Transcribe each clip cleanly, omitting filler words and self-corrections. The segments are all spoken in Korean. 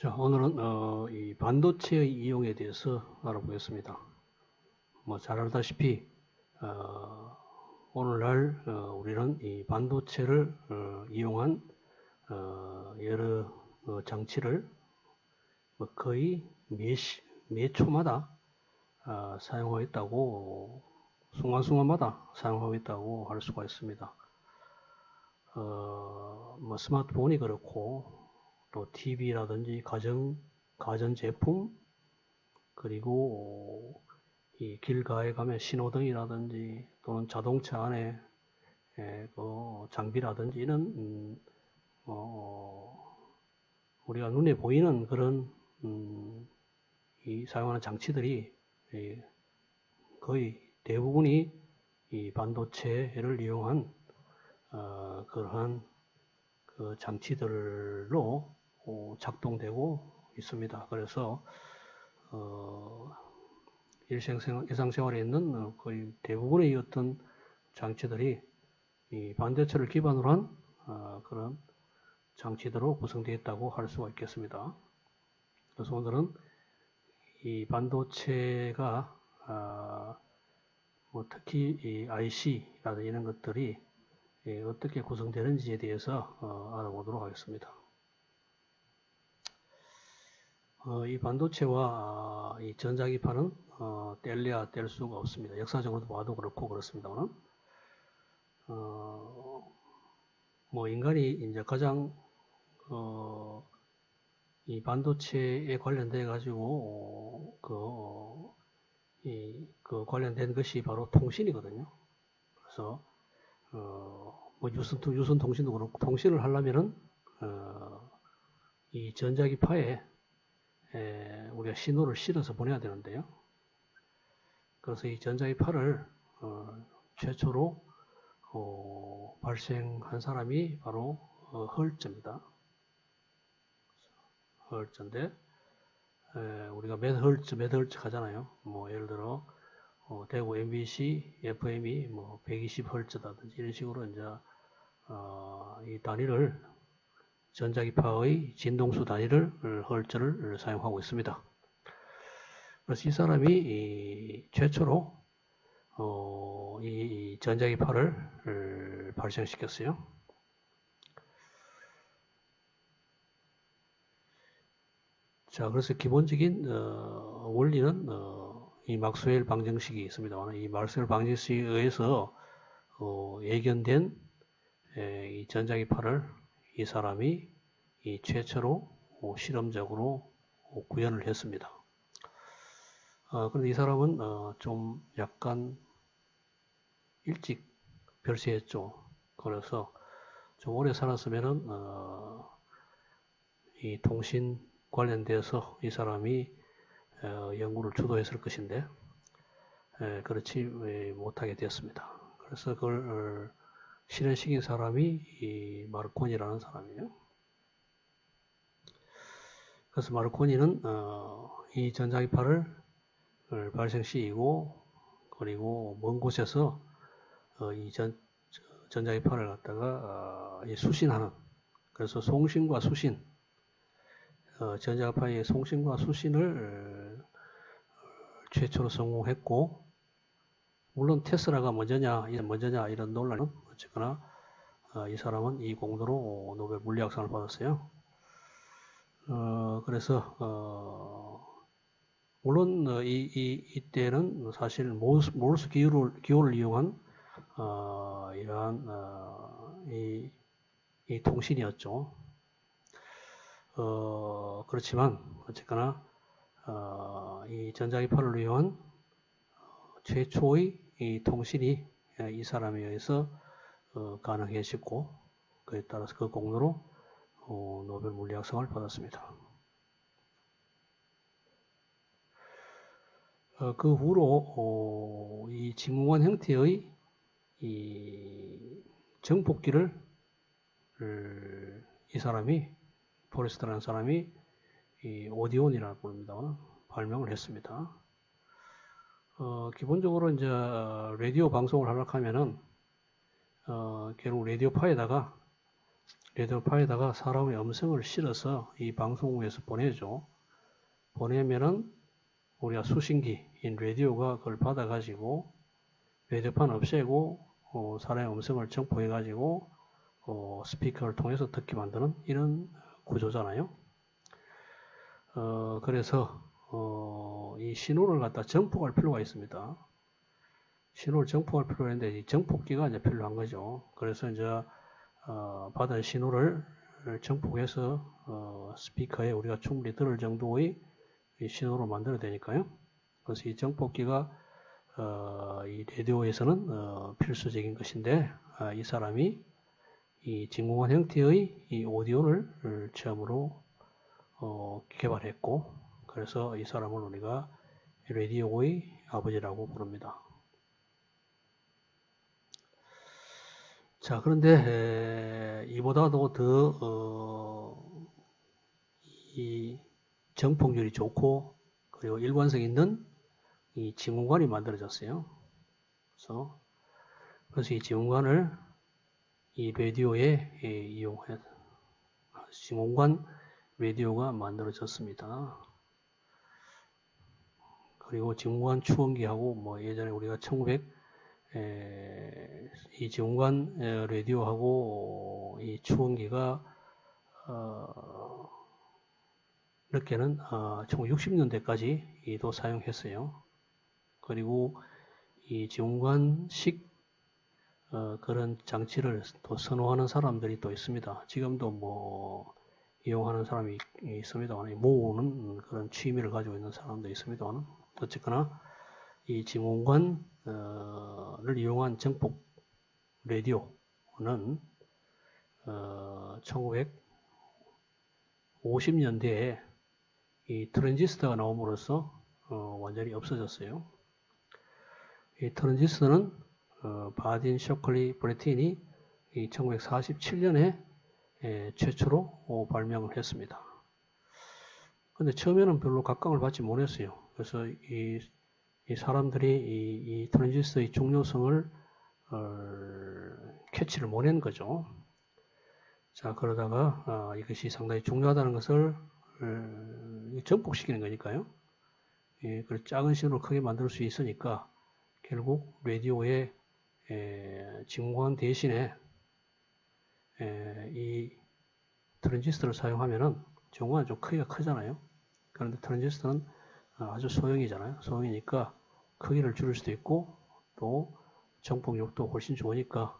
자, 오늘은 이 반도체의 이용에 대해서 알아보겠습니다. 잘 알다시피 오늘날 우리는 이 반도체를 이용한 여러 장치를 거의 매 초마다 사용하고 있다고, 순간순간마다 사용하고 있다고 할 수가 있습니다. 스마트폰이 그렇고, 또 TV라든지 가전제품, 그리고 이 길가에 가면 신호등이라든지 또는 자동차 안에 그 장비라든지 이런 우리가 눈에 보이는 그런 이 사용하는 장치들이 거의 대부분이 이 반도체를 이용한 그러한 그 장치들로 작동되고 있습니다. 그래서 일상생활에 있는 거의 대부분의 어떤 장치들이 이 반도체를 기반으로 한 그런 장치들로 구성되어 있다고 할 수가 있겠습니다. 그래서 오늘은 이 반도체가 특히 이 IC라든지 이런 것들이 어떻게 구성되는지에 대해서 알아보도록 하겠습니다. 이 반도체와 이 전자기파는 뗄래야 뗄 수가 없습니다. 역사적으로 봐도 그렇고 그렇습니다만, 인간이 이제 가장 이 반도체에 관련돼 가지고 그 관련된 것이 바로 통신이거든요. 그래서 유선 통신도 그렇고, 통신을 하려면은 이 전자기파에 우리가 신호를 실어서 보내야 되는데요. 그래서 이 전자기파를 최초로 발생한 사람이 바로 헐츠입니다. 헐츠인데 우리가 몇 헐츠 하잖아요. 예를 들어 대구 MBC FM이 120헐츠다든지 이런 식으로 이제 이 단위를 전자기파의 진동수 단위를 헐츠를 사용하고 있습니다. 그래서 이 사람이 최초로 이 전자기파를 발생시켰어요. 자, 그래서 기본적인 원리는 이 막스웰 방정식이 있습니다. 이 막스웰 방정식에 의해서 예견된 이 전자기파를 이 사람이 이 최초로 실험적으로 구현을 했습니다. 그런데 이 사람은 좀 약간 일찍 별세했죠. 그래서 좀 오래 살았으면은 이 통신 관련돼서 이 사람이 연구를 주도했을 것인데 그렇지 못하게 되었습니다. 그래서 그걸 실현시킨 사람이 이 마르코니라는 사람이에요. 그래서 마르코니는 이 전자기파를 발생시키고, 그리고 먼 곳에서 이 전자기파를 갖다가 수신하는, 그래서 송신과 수신, 전자기파의 송신과 수신을 최초로 성공했고, 물론 테슬라가 먼저냐 이런 논란은 어쨌거나 이 사람은 이 공로로 노벨 물리학상을 받았어요. 그래서 물론 이때는 사실 모르스 기호를 이용한 이러한 이 통신이었죠. 그렇지만 어쨌거나 이 전자기파를 이용한 최초의 이 통신이 이 사람에 의해서 가능해졌고, 그에 따라서 그 공로로 노벨 물리학상을 받았습니다. 그 후로 이 진공관 형태의 이 정폭기를 이 사람이, 포레스트라는 사람이 이 오디온이라고 부릅니다. 발명을 했습니다. 기본적으로 이제 라디오 방송을 하려고 하면은 결국 라디오파에다가 라디오파에다가 사람의 음성을 실어서 이 방송국에서 보내죠. 보내면은 우리가 수신기인 라디오가 그걸 받아가지고 라디오판 없애고 사람의 음성을 정포해가지고 스피커를 통해서 듣게 만드는 이런 구조잖아요. 그래서 이 신호를 갖다 정폭할 필요가 있습니다. 신호를 정폭할 필요가 있는데 이 정폭기가 이제 필요한 거죠. 그래서 이제 받은 신호를 정폭해서 스피커에 우리가 충분히 들을 정도의 신호로 만들어야 되니까요. 그래서 이 정폭기가 이 라디오에서는 필수적인 것인데 이 사람이 이 진공관 형태의 이 오디오를 처음으로 개발했고, 그래서 이 사람을 우리가 라디오의 아버지라고 부릅니다. 자, 그런데 이보다도 더 이 정폭률이 좋고 그리고 일관성 있는 이 진공관이 만들어졌어요. 그래서 이 진공관을 이 라디오에 이용해서 진공관 라디오가 만들어졌습니다. 그리고 진공관 추원기하고 뭐 예전에 우리가 1900이 진공관 라디오하고 이 추원기가 늦게는 1960년대까지 도 사용했어요. 그리고 이 진공관식 그런 장치를 또 선호하는 사람들이 또 있습니다. 지금도 뭐 이용하는 사람이 있습니다만, 모으는 그런 취미를 가지고 있는 사람도 있습니다만, 어쨌거나 이 진공관을 이용한 정폭 라디오는 1950년대에 이 트랜지스터가 나옴으로써 완전히 없어졌어요. 이 트랜지스터는 바딘 셔클리 브레틴이 1947년에 최초로 발명을 했습니다. 근데 처음에는 별로 각광을 받지 못했어요. 그래서 이 사람들이 이 트랜지스터의 중요성을 캐치를 못한 거죠. 자, 그러다가 이것이 상당히 중요하다는 것을 전폭시키는 거니까요. 그 작은 신호를 크게 만들 수 있으니까 결국 라디오의 진공관 대신에 이 트랜지스터를 사용하면은 진공관은 좀 크기가 크잖아요. 그런데 트랜지스터는 아주 소형이잖아요. 소형이니까 크기를 줄일 수도 있고 또 정폭력도 훨씬 좋으니까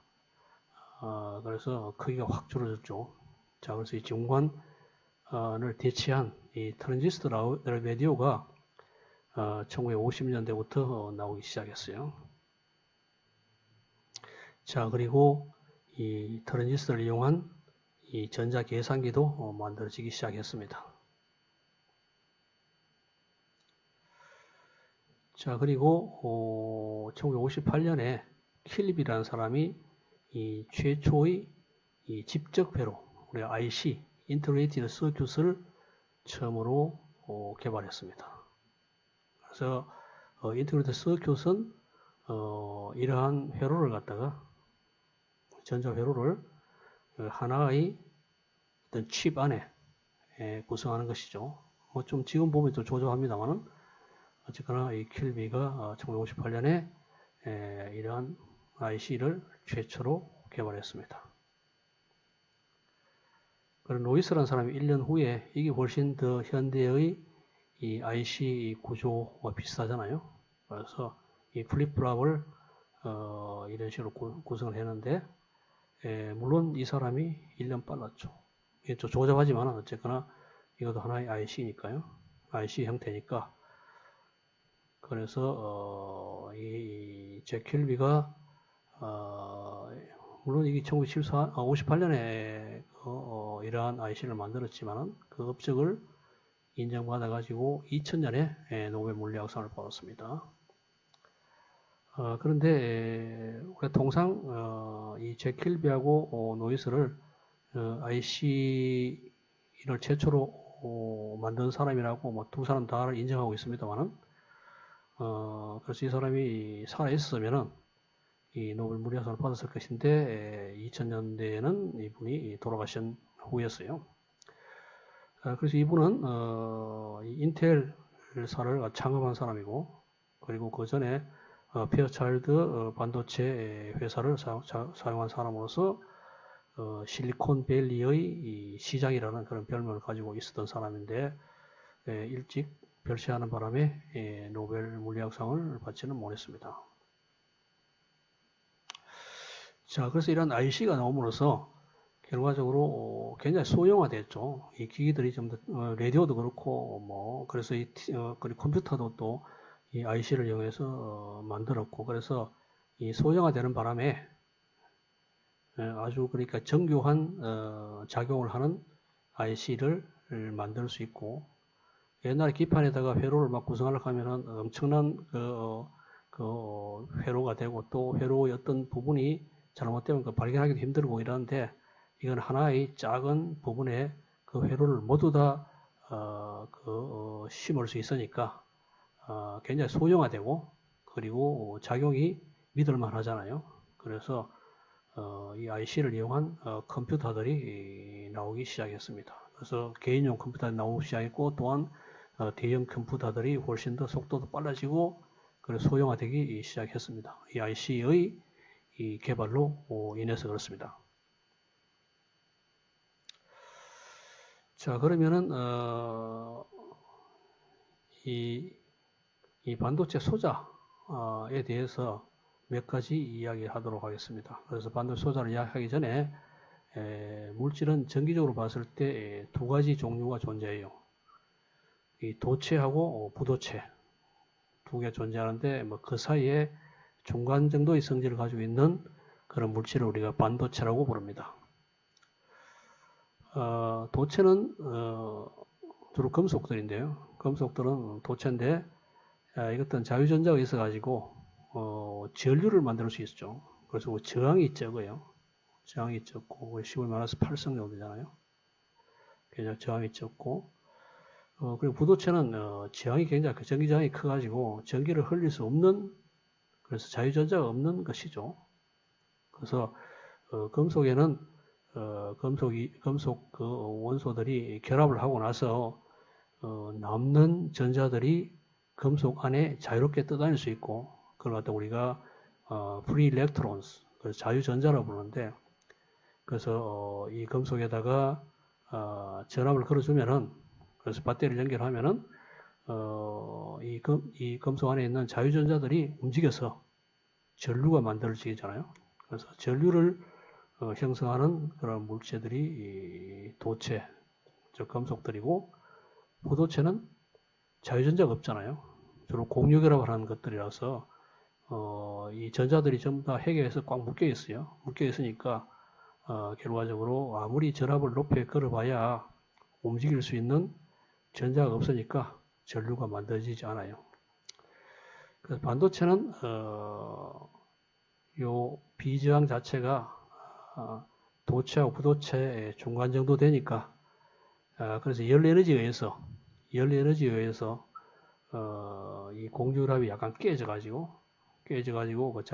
그래서 크기가 확 줄어졌죠. 자, 그래서 이 진공관을 대체한 이 트랜지스터 라디오가 1950년대부터 나오기 시작했어요. 자, 그리고 이 트랜지스터를 이용한 이 전자 계산기도 만들어지기 시작했습니다. 자, 그리고 1958년에 킬비라는 사람이 이 최초의 이 집적 회로, 우리가 IC, 인터그레이티드 서큐트를 처음으로 개발했습니다. 그래서 인터그레이티드 서큐트는 이러한 회로를 갖다가 전자 회로를 하나의 어떤 칩 안에 구성하는 것이죠. 좀 지금 보면 좀 조조합니다만은 어쨌거나 이 킬비가 1958년에 이러한 IC를 최초로 개발했습니다. 그런 로이스라는 사람이 1년 후에 이게 훨씬 더 현대의 이 IC 구조와 비슷하잖아요. 그래서 이 플립플랍을 이런 식으로 구성을 했는데 물론 이 사람이 1년 빨랐죠. 이게 좀 조잡하지만 어쨌거나 이것도 하나의 IC니까요. IC 형태니까. 그래서 이 잭 킬비가 물론 이게 1958년에 이러한 IC를 만들었지만은 그 업적을 인정받아 가지고 2000년에 노벨 물리학상을 받았습니다. 그런데 우리가 통상 이 잭 킬비하고 노이스를 IC를 최초로 만든 사람이라고 뭐 두 사람 다를 인정하고 있습니다만은 그래서 이 사람이 살아 있었으면은 이 노벨 물리학상을 받았을 것인데 2000년대에는 이분이 돌아가신 후였어요. 그래서 이분은 인텔사를 창업한 사람이고, 그리고 그 전에 페어차일드 반도체 회사를 사용한 사람으로서 실리콘밸리의 시장이라는 그런 별명을 가지고 있었던 사람인데, 일찍 별세하는 바람에 노벨 물리학상을 받지는 못했습니다. 자, 그래서 이런 IC가 나옴으로써 결과적으로 굉장히 소형화됐죠. 이 기기들이 좀 더, 라디오도 그렇고, 그래서 그리고 컴퓨터도 또 이 IC를 이용해서 만들었고, 그래서 이 소형화되는 바람에 아주 그러니까 정교한 작용을 하는 IC를 만들 수 있고, 옛날에 기판에다가 회로를 막 구성하려고 하면은 엄청난 회로가 되고, 또 회로의 어떤 부분이 잘못되면 발견하기도 힘들고 이러는데, 이건 하나의 작은 부분에 그 회로를 모두 다 심을 수 있으니까 굉장히 소형화되고, 그리고 작용이 믿을만 하잖아요. 그래서 이 IC를 이용한 컴퓨터들이 나오기 시작했습니다. 그래서 개인용 컴퓨터가 나오기 시작했고, 또한 대형 컴퓨터들이 훨씬 더 속도도 빨라지고, 그래서 소형화되기 시작했습니다. 이 IC의 이 개발로 인해서 그렇습니다. 자, 그러면은 이 반도체 소자에 대해서 몇 가지 이야기를 하도록 하겠습니다. 그래서 반도체 소자를 이야기하기 전에 물질은 전기적으로 봤을 때 두 가지 종류가 존재해요. 이 도체하고 부도체 두 개 존재하는데, 그 사이에 중간 정도의 성질을 가지고 있는 그런 물질을 우리가 반도체라고 부릅니다. 도체는 주로 금속들인데요. 금속들은 도체인데, 이것들은 자유전자가 있어가지고 전류를 만들 수 있죠. 그래서 저항이 적어요. 저항이 적고, 10을 말해서 8성 정도 되잖아요. 굉장히 저항이 적고, 그리고 부도체는 저항이 굉장히, 전기 저항이 커가지고 전기를 흘릴 수 없는, 그래서 자유전자가 없는 것이죠. 그래서 금속에는 금속 그 원소들이 결합을 하고 나서 남는 전자들이 금속 안에 자유롭게 떠다닐 수 있고, 그걸 갖다 우리가 free electrons, 그래서 자유전자라고 부르는데, 그래서 이 금속에다가 전압을 걸어주면은, 그래서 배터리를 연결하면은 이 금속 안에 있는 자유전자들이 움직여서 전류가 만들어지잖아요. 그래서 전류를 형성하는 그런 물체들이 도체, 즉 금속들이고, 부도체는 자유전자가 없잖아요. 주로 공유결합을 하는 것들이라서 이 전자들이 전부 다 핵에서 꽉 묶여 있어요. 묶여 있으니까 결과적으로 아무리 전압을 높여 걸어봐야 움직일 수 있는 전자가 없으니까 전류가 만들어지지 않아요. 그래서 반도체는 요 비저항 자체가 도체하고 부도체 중간 정도 되니까, 그래서 열 에너지에 의해서 이 공유결합이 약간 깨져가지고 그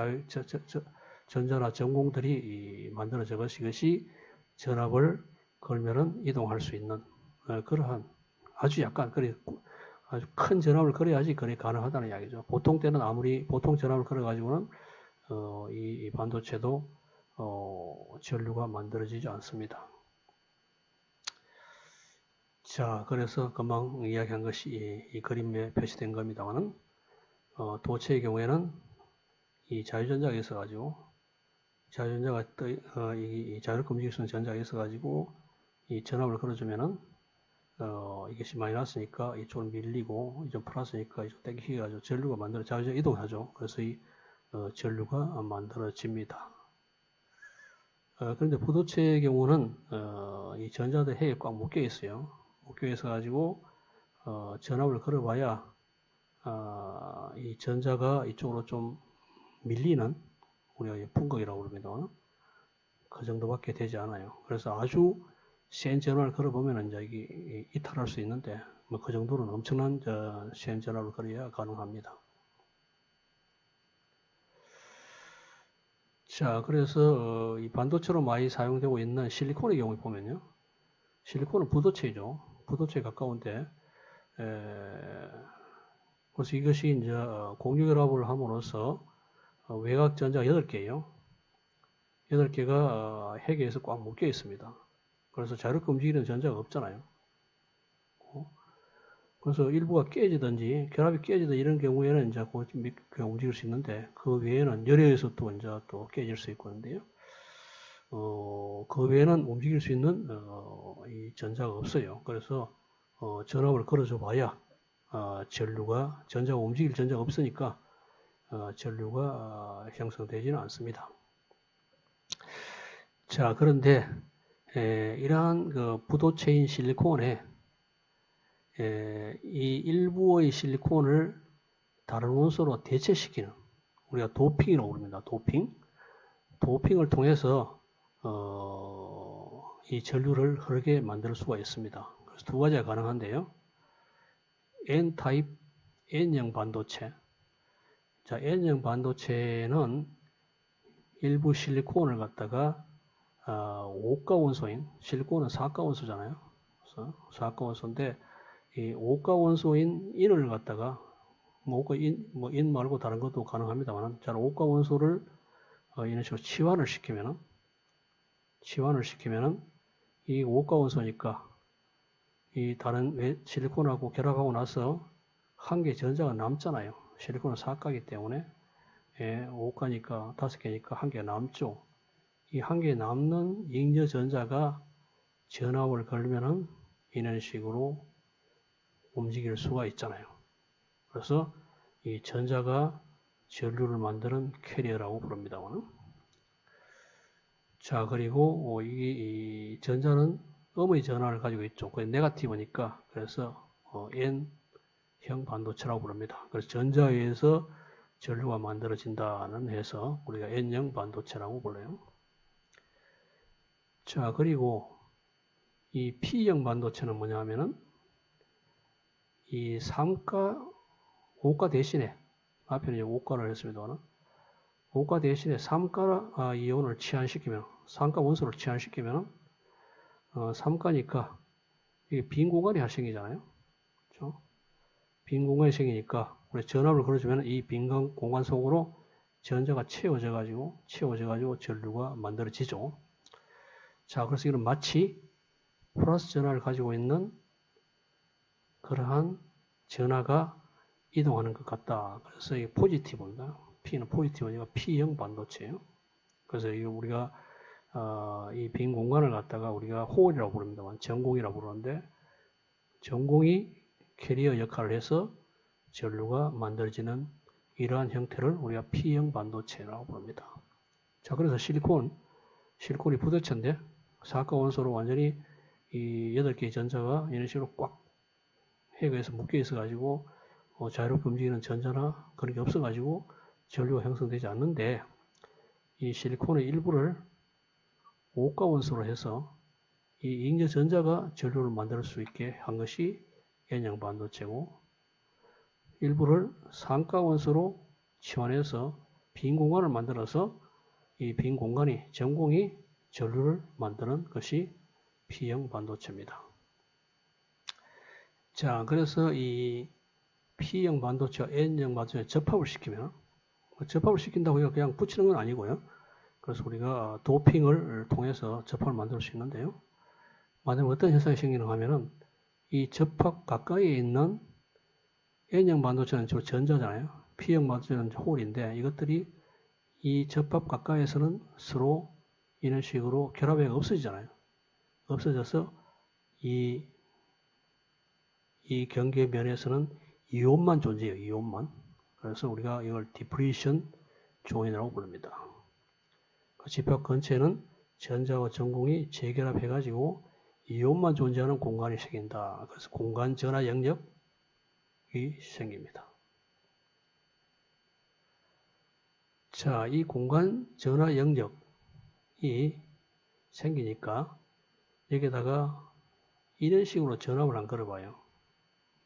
전자나 전공들이 만들어져 것이 전압을 걸면은 이동할 수 있는 그러한 아주 약간 아주 큰 전압을 걸어야지 그게 가능하다는 이야기죠. 보통 때는 보통 전압을 걸어가지고는 이 반도체도 전류가 만들어지지 않습니다. 자, 그래서 금방 이야기한 것이 이 그림에 표시된 겁니다만은, 도체의 경우에는 이 자유전자가 있어가지고, 자유전자가 이 자유롭게 움직일 수 있는 전자가 있어가지고, 이 전압을 걸어주면은, 이것이 마이너스니까 이쪽으로 밀리고, 이쪽 플러스니까 이쪽 땡기가지고 전류가 자유전자 이동하죠. 그래서 이 전류가 만들어집니다. 그런데 부도체의 경우는 이 전자들 핵에 꽉 묶여 있어요. 묶여 있어가지고 전압을 걸어봐야 이 전자가 이쪽으로 좀 밀리는, 우리가 분극이라고 부릅니다. 그 정도밖에 되지 않아요. 그래서 아주 센 전압을 걸어보면 이제 이게 이탈할 수 있는데, 그 정도는 엄청난 센 전압을 걸어야 가능합니다. 자, 그래서 이 반도체로 많이 사용되고 있는 실리콘의 경우에 보면요. 실리콘은 부도체이죠. 부도체에 가까운데, 그래서 이것이 이제 공유결합을 함으로써 외곽 전자가 8개예요. 8개가 핵에서 꽉 묶여 있습니다. 그래서 자유롭게 움직이는 전자가 없잖아요. 그래서 일부가 깨지든지 결합이 깨지든 이런 경우에는 이제 그냥 움직일 수 있는데 그 외에는 열에서 또 이제 또 깨질 수 있거든요. 그 외에는 움직일 수 있는 이 전자가 없어요. 그래서 전압을 걸어줘 봐야 전자가 움직일 전자가 없으니까 전류가 형성되지는 않습니다. 자, 그런데 이러한 그 부도체인 실리콘에 이 일부의 실리콘을 다른 원소로 대체시키는 우리가 도핑이라고 부릅니다. 도핑을 통해서 이 전류를 흐르게 만들 수가 있습니다. 그래서 두 가지가 가능한데요. N타입 N형 반도체. 자, N형 반도체는 일부 실리콘을 갖다가 5가 원소인 실리콘은 4가 원소잖아요. 그래서 4가 원소인데 이 5가 원소인 인을 갖다가 인 말고 다른 것도 가능합니다만, 자, 5가 원소를 이런 식으로 치환을 시키면은 이 5가 원소니까 이 다른 실리콘하고 결합하고 나서 한 개 전자가 남잖아요. 실리콘은 4가이기 때문에 5가니까 5개니까 한 개 남죠. 이 한 개 남는 잉여 전자가 전압을 걸면은 이런 식으로 움직일 수가 있잖아요. 그래서 이 전자가 전류를 만드는 캐리어라고 부릅니다. 자, 그리고 이 전자는 음의 전압을 가지고 있죠. 그게 네거티브니까 그래서 N형 반도체라고 부릅니다. 그래서 전자에 의해서 전류가 만들어진다는 해서 우리가 N형 반도체라고 불러요. 자, 그리고 이 P형 반도체는 뭐냐 하면은 이 3가 5가 대신에 앞에는 이제 5가를 했습니다만 5가 대신에 3가 이온을 치환시키면 3가 원소를 치환시키면 3가니까 이게 빈 공간이 생기잖아요. 그렇죠? 빈 공간이 생기니까 우리 전압을 걸어주면 이 빈 공간 속으로 전자가 채워져 가지고 전류가 만들어지죠. 자, 그래서 이건 마치 플러스 전하를 가지고 있는 그러한 전하가 이동하는 것 같다. 그래서 이게 포지티브입니다. P는 포지티브니까 P형 반도체예요. 그래서 이거 우리가 이 빈 공간을 갖다가 우리가 홀이라고 부릅니다만 전공이라고 부르는데 전공이 캐리어 역할을 해서 전류가 만들어지는 이러한 형태를 우리가 P형 반도체라고 부릅니다. 자, 그래서 실리콘이 부도체인데 4가 원소로 완전히 이 8개의 전자가 이런 식으로 꽉 핵에서 묶여 있어 가지고 자유롭게 움직이는 전자나 그런 게 없어 가지고 전류가 형성되지 않는데 이 실리콘의 일부를 5가 원소로 해서 이 잉여 전자가 전류를 만들 수 있게 한 것이 N형 반도체고 일부를 3가 원소로 치환해서 빈 공간을 만들어서 이 빈 공간이 전공이 전류를 만드는 것이 P형 반도체입니다. 자, 그래서 이 P형 반도체와 N형 반도체에 접합을 시킨다고 그냥 붙이는 건 아니고요. 그래서 우리가 도핑을 통해서 접합을 만들 수 있는데요. 만약에 어떤 현상이 생기는가 하면은 이 접합 가까이에 있는 N형 반도체는 주로 전자잖아요. P형 반도체는 홀인데 이것들이 이 접합 가까이에서는 서로 이런 식으로 결합이 없어지잖아요. 없어져서 이 경계면에서는 이온만 존재해요. 이온만. 그래서 우리가 이걸 디프리션 조인이라고 부릅니다. 그 집합 근처에는 전자와 전공이 재결합해가지고 이온만 존재하는 공간이 생긴다. 그래서 공간 전하 영역이 생깁니다. 자, 이 공간 전하 영역이 생기니까 여기다가 이런 식으로 전압을 안 걸어봐요.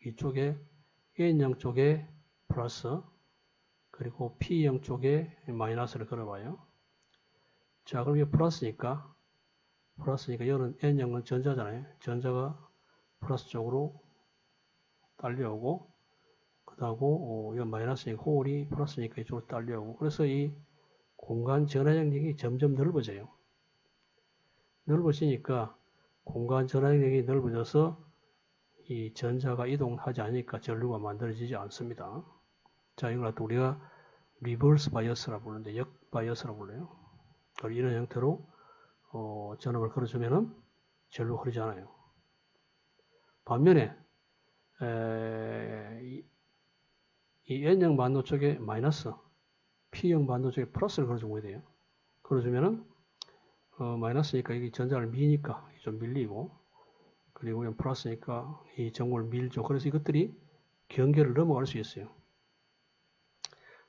이쪽에 N형 쪽에 플러스 그리고 P형 쪽에 마이너스를 걸어봐요. 자, 그럼 이게 플러스니까 이거는 N형은 전자잖아요. 전자가 플러스 쪽으로 딸려오고, 그다고 이건 마이너스니까 홀이 플러스니까 이쪽으로 딸려오고, 그래서 이 공간 전화 영역이 점점 넓어져요. 넓어지니까 공간 전화 영역이 넓어져서 이 전자가 이동하지 않으니까 전류가 만들어지지 않습니다. 자, 이걸 갖다 우리가 리버스 바이어스라고 부르는데, 역 바이어스라고 불러요. 이런 형태로 전압을 걸어주면은 전류가 흐르지 않아요. 반면에 이 N형 반도 쪽에 마이너스, P형 반도 쪽에 플러스를 걸어주면 돼요. 걸어주면은 마이너스니까 이게 전자를 미니까 좀 밀리고, 그리고 플러스니까 이 전구를 밀죠. 그래서 이것들이 경계를 넘어갈 수 있어요.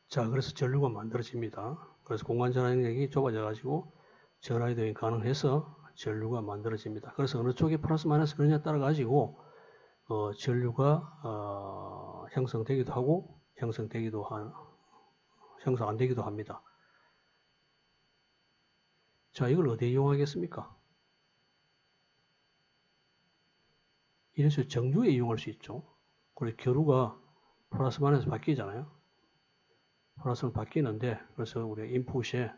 자, 그래서 전류가 만들어집니다. 그래서 공간 전화 영역이 좁아져 가지고 전화 이동이 가능해서 전류가 만들어집니다. 그래서 어느 쪽에 플러스 마이너스 그러냐에 따라 가지고 전류가 형성되기도 하고 형성 안 되기도 합니다. 자, 이걸 어디에 이용하겠습니까? 이런 식으로 정류에 이용할 수 있죠. 그리고 교류가 플러스 마이너스 바뀌잖아요. 플러스는 바뀌는데, 그래서 우리가 인풋에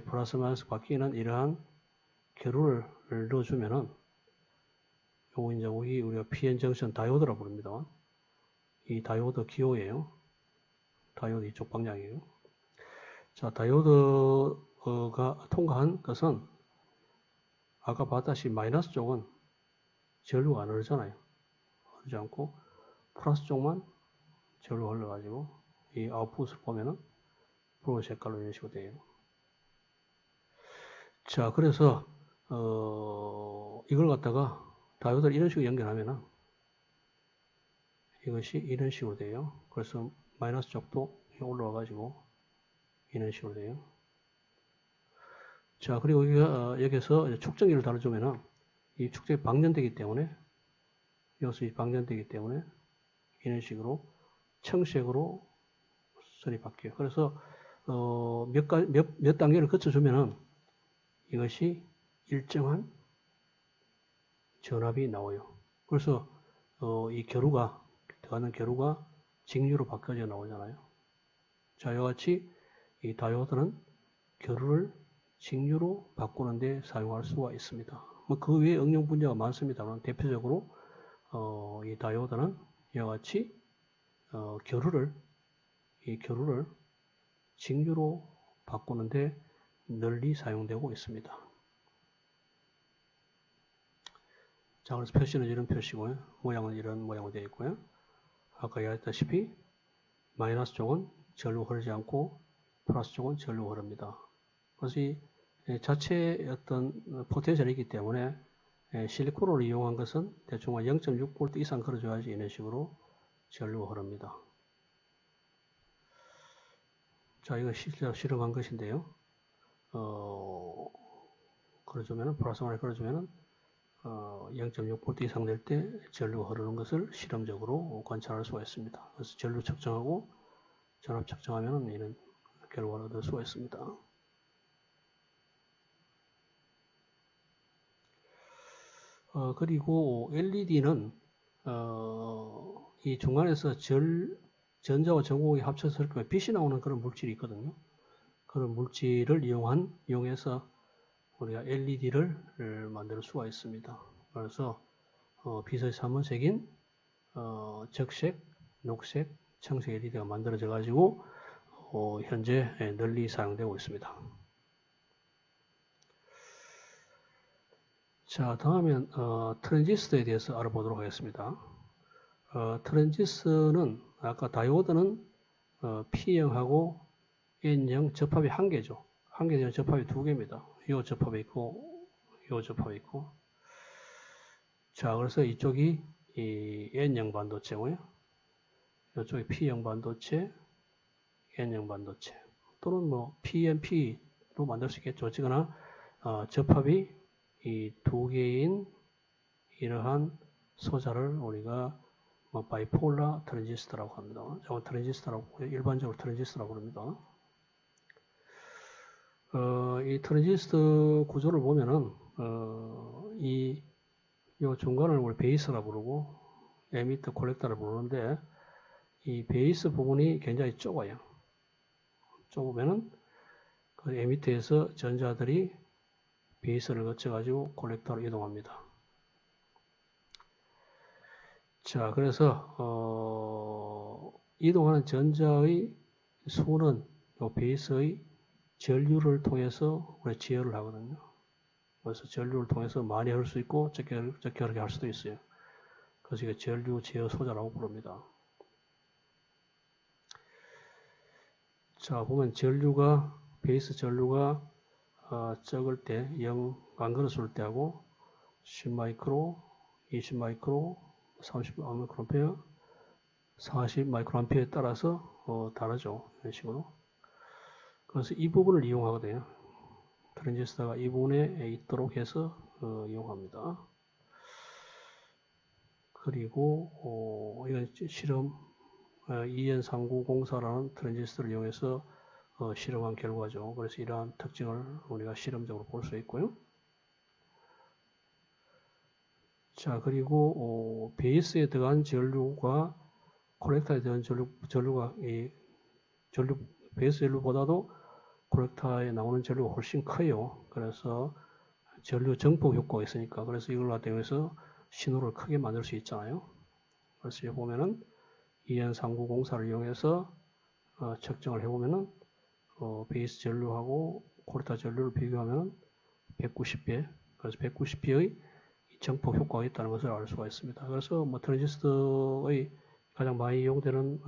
플러스 마이너스 바뀌는 이러한 교류를 넣어주면은, 요거 이제 우리가 PN 정션 다이오드라고 부릅니다. 이 다이오드 기호예요. 다이오드 이쪽 방향이에요. 자, 다이오드가 통과한 것은 아까 봤다시피 마이너스 쪽은 전류가 안 흐르잖아요. 흐르지 않고 플러스 쪽만 전류가 흘러가지고 이 아웃풋을 보면은 브로우 색깔로 이런 식으로 돼요. 자, 그래서 이걸 갖다가 다이오드를 이런 식으로 연결하면은 이것이 이런 식으로 돼요. 그래서 마이너스 쪽도 올라와 가지고 이런 식으로 돼요. 자, 그리고 여기서 축전기를 달아주면은 이 축전기 방전되기 때문에 여기서 방전되기 때문에 이런 식으로 청색으로 선이 바뀌어요. 그래서 몇 단계를 거쳐주면은 이것이 일정한 전압이 나와요. 그래서 이 교류가 들어가는 교류가 직류로 바뀌어져 나오잖아요. 자, 이와 같이 이 다이오드는 교류를 직류로 바꾸는 데 사용할 수가 있습니다. 그 외에 응용 분야가 많습니다만 대표적으로 이 다이오드는 이와 같이 교류를 직류로 바꾸는 데 널리 사용되고 있습니다. 자, 그래서 표시는 이런 표시고요. 모양은 이런 모양으로 되어 있고요. 아까 이야기했다시피 마이너스 쪽은 전류 흐르지 않고 플러스 쪽은 전류 흐릅니다. 그래서 이 자체의 어떤 포텐셜이 있기 때문에 실리콘을 이용한 것은 대충 0.6V 이상 걸어줘야지 이런 식으로 전류가 흐릅니다. 자, 이거 실제로 실험한 것인데요. 걸어주면은, 플러스 마이너스 걸어주면은 0.6V 이상 될 때 전류가 흐르는 것을 실험적으로 관찰할 수가 있습니다. 그래서 전류 측정하고 전압 측정하면 이런 결과를 얻을 수가 있습니다. 그리고 LED는 이 중간에서 전자와 전구가 합쳐서 빛이 나오는 그런 물질이 있거든요. 그런 물질을 이용해서 우리가 LED를 만들 수가 있습니다. 그래서 빛의 삼원색인 적색, 녹색, 청색 LED가 만들어져 가지고 현재 널리 사용되고 있습니다. 자, 다음엔 트랜지스터에 대해서 알아보도록 하겠습니다. 트랜지스터는 아까 다이오드는 P형하고 N형 접합이 한 개죠. 한 개 되는 접합이 두 개입니다. 이 접합이 있고 이 접합이 있고. 자, 그래서 이쪽이 이 N형 반도체고요. 이쪽이 P형 반도체, N형 반도체 또는 뭐 PNP로 만들 수 있겠죠. 어쨌거나 접합이 이 두 개인 이러한 소자를 우리가 바이폴라 트랜지스터라고 합니다. 저건 트랜지스터라고 일반적으로 트랜지스터라고 합니다. 이 트랜지스터 구조를 보면은 요 중간을 우리 베이스라 부르고 에미터 콜렉터를 부르는데 이 베이스 부분이 굉장히 좁아요. 좁으면은 그 에미터에서 전자들이 베이스를 거쳐가지고 콜렉터로 이동합니다. 자, 그래서 이동하는 전자의 수는 요 베이스의 전류를 통해서 우리 제어를 하거든요. 그래서 전류를 통해서 많이 할 수 있고 적게 하게 할 수도 있어요. 그래서 이게 전류 제어 소자라고 부릅니다. 자, 보면 베이스 전류가 적을 때 0 안 걸었을 때하고 10 마이크로, 20 마이크로, 30 마이크로암페어, 40 마이크로암페어에 따라서 다르죠. 이런 식으로. 그래서 이 부분을 이용하거든요. 트랜지스터가 이 부분에 있도록 해서 이용합니다. 그리고 이건 실험 EN3904라는 트랜지스터를 이용해서 실험한 결과죠. 그래서 이러한 특징을 우리가 실험적으로 볼 수 있고요. 자, 그리고 베이스에 들어간 전류가 콜렉터에 들어간 전류가 베이스 전류보다도 콜렉터에 나오는 전류가 훨씬 커요. 그래서 전류 정폭 효과가 있으니까 그래서 이걸 이용해서 신호를 크게 만들 수 있잖아요. 그래서 여기 보면은 EN3904를 이용해서 측정을 해보면은 베이스 전류하고 콜렉터 전류를 비교하면 190배, 그래서 190배의 정폭 효과가 있다는 것을 알 수가 있습니다. 그래서 뭐 트랜지스터의 가장 많이 이용되는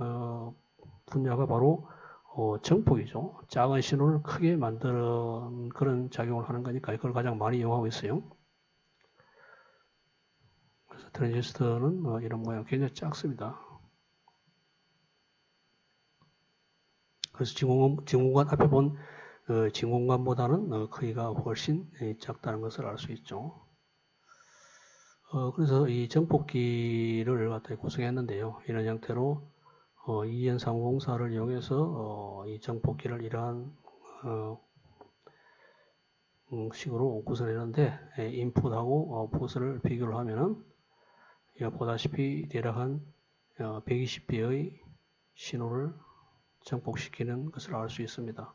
분야가 바로 정폭이죠. 작은 신호를 크게 만드는 그런 작용을 하는 거니까 이걸 가장 많이 이용하고 있어요. 그래서 트랜지스터는 이런 모양 굉장히 작습니다. 그래서 진공관 앞에 본 진공관보다는 크기가 훨씬 작다는 것을 알 수 있죠. 그래서 이 정폭기를 갖다 구성했는데요. 이런 형태로 EN3904를 이용해서 이 정폭기를 이러한 식으로 구성했는데 인풋하고 아웃풋을 비교를 하면은 보다시피 대략 한 120배의 신호를 정폭시키는 것을 알 수 있습니다.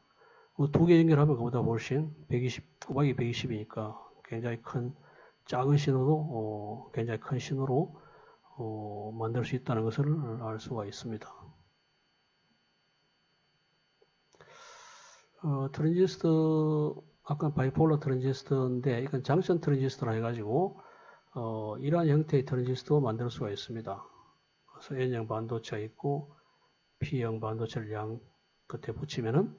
두 개 연결하면 그보다 훨씬 120, 곱하기 120이니까 굉장히 큰 작은 신호도 굉장히 큰 신호로 만들 수 있다는 것을 알 수가 있습니다. 트랜지스터 아까 바이폴러 트랜지스터인데 이건 장션 트랜지스터라 해가지고 이러한 형태의 트랜지스터 만들 수가 있습니다. 그래서 N형 반도체가 있고 P형 반도체를 양 끝에 붙이면은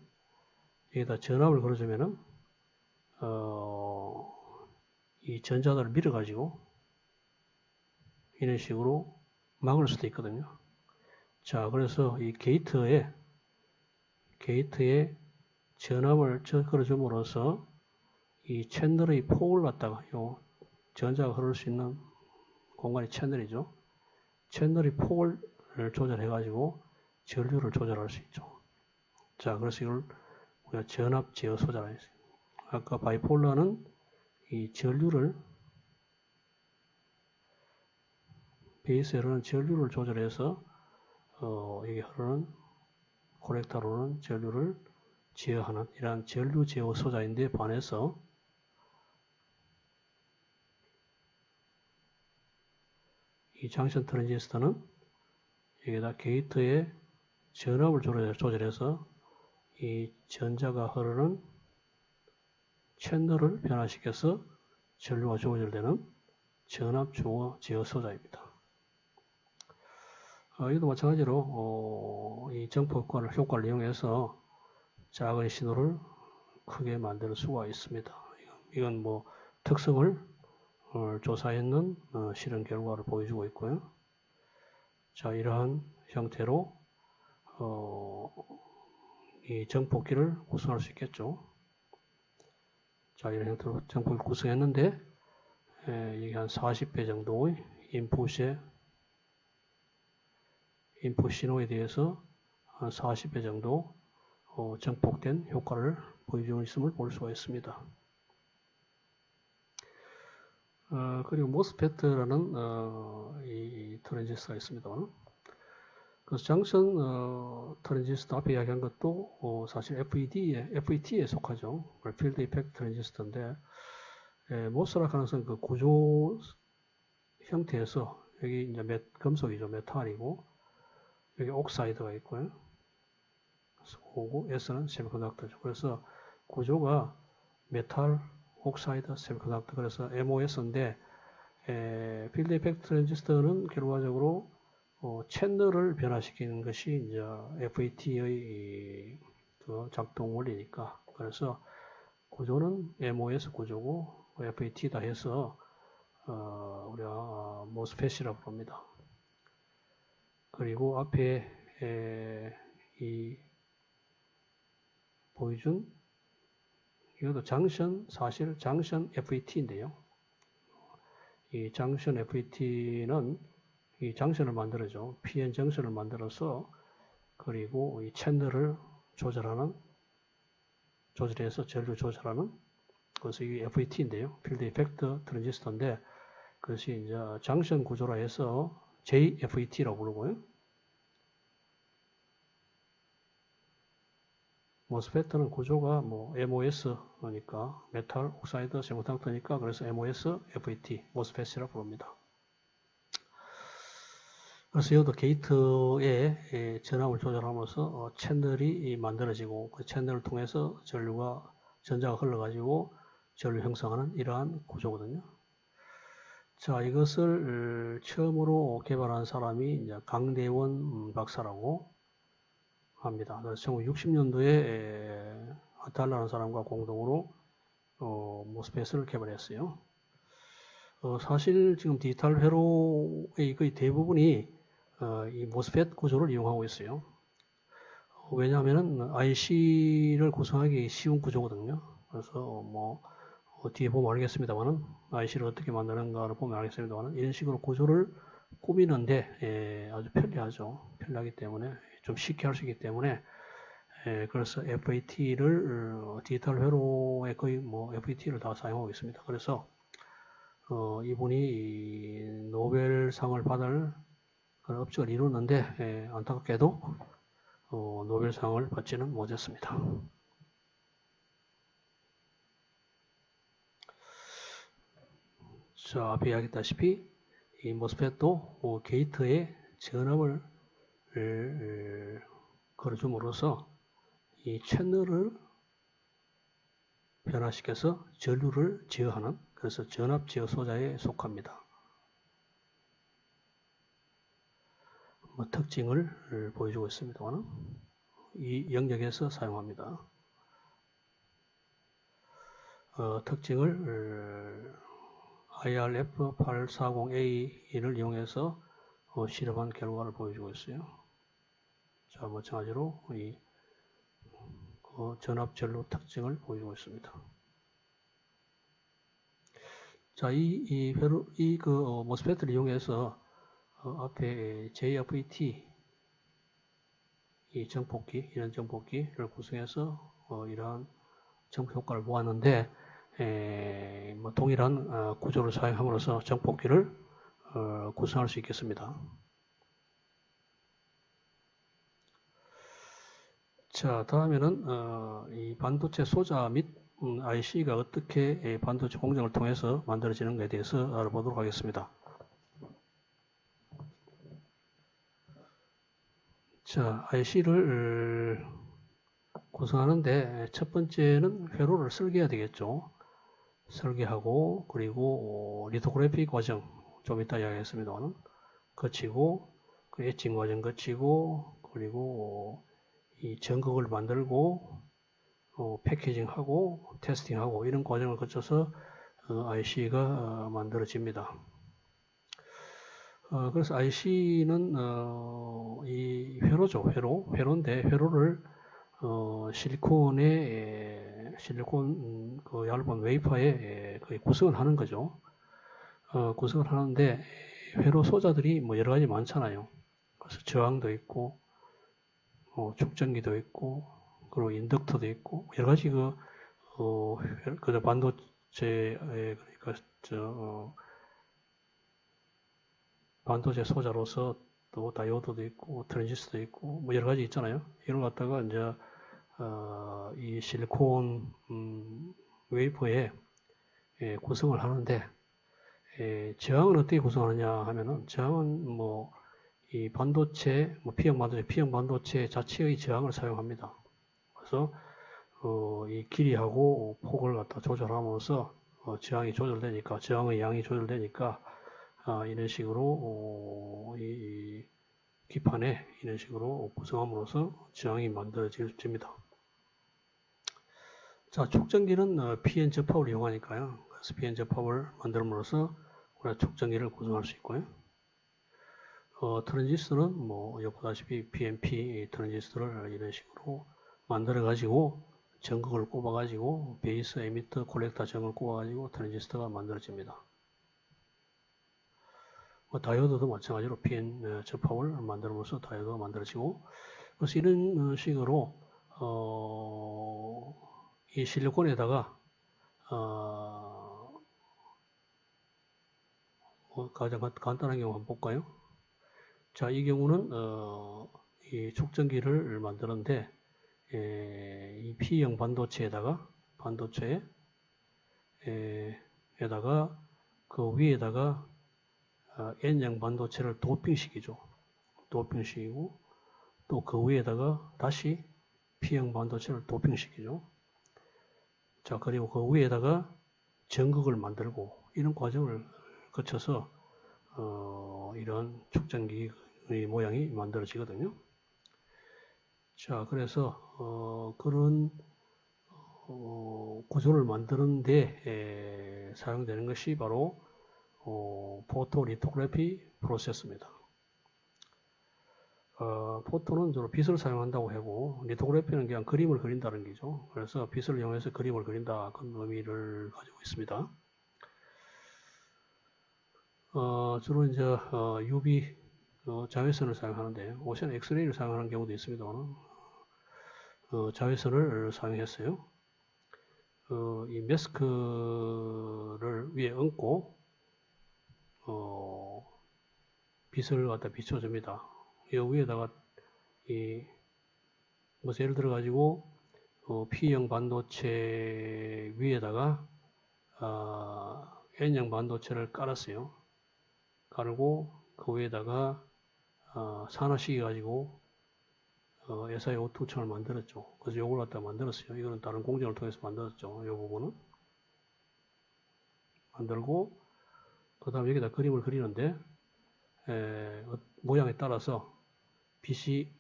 여기다 전압을 걸어주면은 이 전자들을 밀어가지고 이런 식으로 막을 수도 있거든요. 자, 그래서 이 게이트에 전압을 걸어줌으로써 이 채널의 폭을 갖다가 요 전자가 흐를 수 있는 공간이 채널이죠. 채널의 폭을 조절해가지고 전류를 조절할 수 있죠. 자, 그래서 이걸 우리가 전압 제어 소자라 했어요. 아까 바이폴러는 이 전류를 베이스에 흐르는 전류를 조절해서 여기 흐르는 콜렉터로는 전류를 제어하는 이러한 전류 제어 소자인데 반해서 이 장션 트랜지스터는 여기다 게이트에 전압을 조절해서 이 전자가 흐르는 채널을 변화시켜서 전류가 조절되는 전압 중어 제어 소자입니다. 이것도 마찬가지로 이 정폭 효과를 이용해서 작은 신호를 크게 만들 수가 있습니다. 이건 뭐 특성을 조사했는 실험 결과를 보여주고 있고요. 자, 이러한 형태로 이 정폭기를 구성할 수 있겠죠. 자, 이런 형태로 정폭기를 구성했는데 이게 한 40배 정도의 인풋 신호에 대해서 한 40배 정도 정폭된 효과를 보여주고 있음을 볼 수가 있습니다. 그리고 모스페트라는 이 트랜지스터가 있습니다. 그래서 장션 트랜지스터 앞에 이야기한 것도 사실 FET에 속하죠. 필드 이펙트 트랜지스터인데 모스라 가능성 그 구조 형태에서 여기 이제 금속이죠. 메탈이고 여기 옥사이드가 있고요. O고 S는 세미컨덕터죠. 그래서 구조가 메탈, 옥사이드, 세미컨덕터 그래서 MOS인데 필드 이펙트 트랜지스터는 결과적으로 채널을 변화시키는 것이 이제 FET의 그 작동 원리니까 그래서 구조는 MOS 구조고 FET다 해서 우리가 모스펫이라고 부릅니다. 그리고 앞에 이 보여준 이것도 사실 장션 FET인데요. 이 장션 FET는 이 장션을 만들어줘. PN 정션을 만들어서 그리고 이 채널을 조절해서 전류 조절하는 그래서 이 FET인데요. 필드 이펙트 트랜지스터인데 그것이 이제 장션 구조라 해서 JFET라고 부르고요. 모스페트는 구조가 뭐 MOS니까 메탈, 옥사이드, 세미컨덕터니까 그래서 MOS, FET, 모스펫이라고 부릅니다. 그래서 이것도 게이트에 전압을 조절하면서 채널이 만들어지고 그 채널을 통해서 전자가 흘러가지고 전류 형성하는 이러한 구조거든요. 자, 이것을 처음으로 개발한 사람이 이제 강대원 박사라고 합니다. 그래서 1960년도에 아탈라는 사람과 공동으로 모스펫을 개발했어요. 사실 지금 디지털 회로의 거의 대부분이 이 모스펫 구조를 이용하고 있어요. 왜냐하면 IC를 구성하기 쉬운 구조거든요. 그래서 뭐 뒤에 보면 알겠습니다만은 IC를 어떻게 만드는가를 보면 알겠습니다만은 이런 식으로 구조를 꾸미는데 아주 편리하죠. 편리하기 때문에 좀 쉽게 할 수 있기 때문에 그래서 FET를 디지털 회로에 거의 뭐 FET를 다 사용하고 있습니다. 그래서 이분이 노벨상을 받을 그런 업적을 이루었는데 안타깝게도 노벨상을 받지는 못했습니다. 자, 앞에 이야기했다시피 이 모스펫도 게이트에 전압을 걸어줌으로써 이 채널을 변화시켜서 전류를 제어하는 그래서 전압 제어 소자에 속합니다. 특징을 보여주고 있습니다만 이 영역에서 사용합니다. 특징을 IRF840A를 이용해서 실험한 결과를 보여주고 있어요. 자, 마찬가지로 이 전압 전류 특징을 보여주고 있습니다. 자, 모스펫을 이용해서 앞에 JFET 이 정폭기, 이런 정폭기를 구성해서 이러한 정폭 효과를 보았는데 뭐 동일한 구조를 사용함으로써 정폭기를 구성할 수 있겠습니다. 자, 다음에는 이 반도체 소자 및 IC가 어떻게 반도체 공정을 통해서 만들어지는가에 대해서 알아보도록 하겠습니다. 자, IC를 구성하는데 첫 번째는 회로를 설계해야 되겠죠. 설계하고 그리고 리토그래피 과정 좀 이따 이야기했습니다만 거치고 그 에칭 과정 거치고 그리고 이 전극을 만들고 패키징하고 테스팅하고 이런 과정을 거쳐서 IC가 만들어집니다. 그래서 IC는 이 회로죠. 회로인데 회로를 실리콘 그 얇은 웨이퍼에 거의 구성을 하는 거죠. 구성을 하는데 회로 소자들이 뭐 여러 가지 많잖아요. 그래서 저항도 있고 축전기도 있고 그리고 인덕터도 있고 여러 가지 그 반도체 그러니까 반도체 소자로서 또 다이오드도 있고 트랜지스터도 있고 뭐 여러 가지 있잖아요. 이런 거 갖다가 이제 이 실리콘 웨이퍼에 구성을 하는데 저항은 어떻게 구성하느냐 하면은 저항은 뭐 이 반도체, 뭐 P형 반도체 자체의 저항을 사용합니다. 그래서 이 길이하고 폭을 갖다 조절함으로써 저항이 조절되니까 저항의 양이 조절되니까 이런 식으로 이 기판에 이런 식으로 구성함으로써 저항이 만들어집니다. 자, 촉전기는 PN 접합을 이용하니까요. 그래서 PN 접합을 만들므로써 우리가 촉전기를 구성할 수 있고요. 트랜지스터는 뭐 보다시피 PNP 트랜지스터를 이런 식으로 만들어 가지고 전극을 꼽아 가지고 베이스, 에미터, 콜렉터 전극을 꼽아 가지고 트랜지스터가 만들어집니다. 다이오드도 마찬가지로 PN 접합을 만들므로써 다이오드가 만들어지고, 그래서 이런 식으로 이 실리콘에다가 가장 간단한 경우 한번 볼까요? 자, 이 경우는 이 촉전기를 만드는데 이 P형 반도체에다가 그 위에다가 N형 반도체를 도핑시키죠. 도핑시키고 또 그 위에다가 다시 P형 반도체를 도핑시키죠. 자, 그리고 그 위에다가 전극을 만들고 이런 과정을 거쳐서 이런 촉전기의 모양이 만들어지거든요. 자, 그래서 그런 구조를 만드는데 사용되는 것이 바로 포토리토그래피 프로세스입니다. 포토는 주로 빛을 사용한다고 하고 리토그래피는 그냥 그림을 그린다는 거죠. 그래서 빛을 이용해서 그림을 그린다 그런 의미를 가지고 있습니다. 주로 이제 UV 자외선을 사용하는데 오션 엑스레이를 사용하는 경우도 있습니다만 자외선을 사용했어요. 이 마스크를 위에 얹고 빛을 갖다 비춰줍니다. 이 위에다가 예를 들어 가지고 P형 반도체 위에다가 N형 반도체를 깔았어요. 깔고 그 위에다가 산화시켜 가지고 SiO2창을 만들었죠. 그래서 이걸 갖다 만들었어요. 이거는 다른 공정을 통해서 만들었죠. 이 부분은 만들고 그 다음에 여기다 그림을 그리는데 모양에 따라서 빛이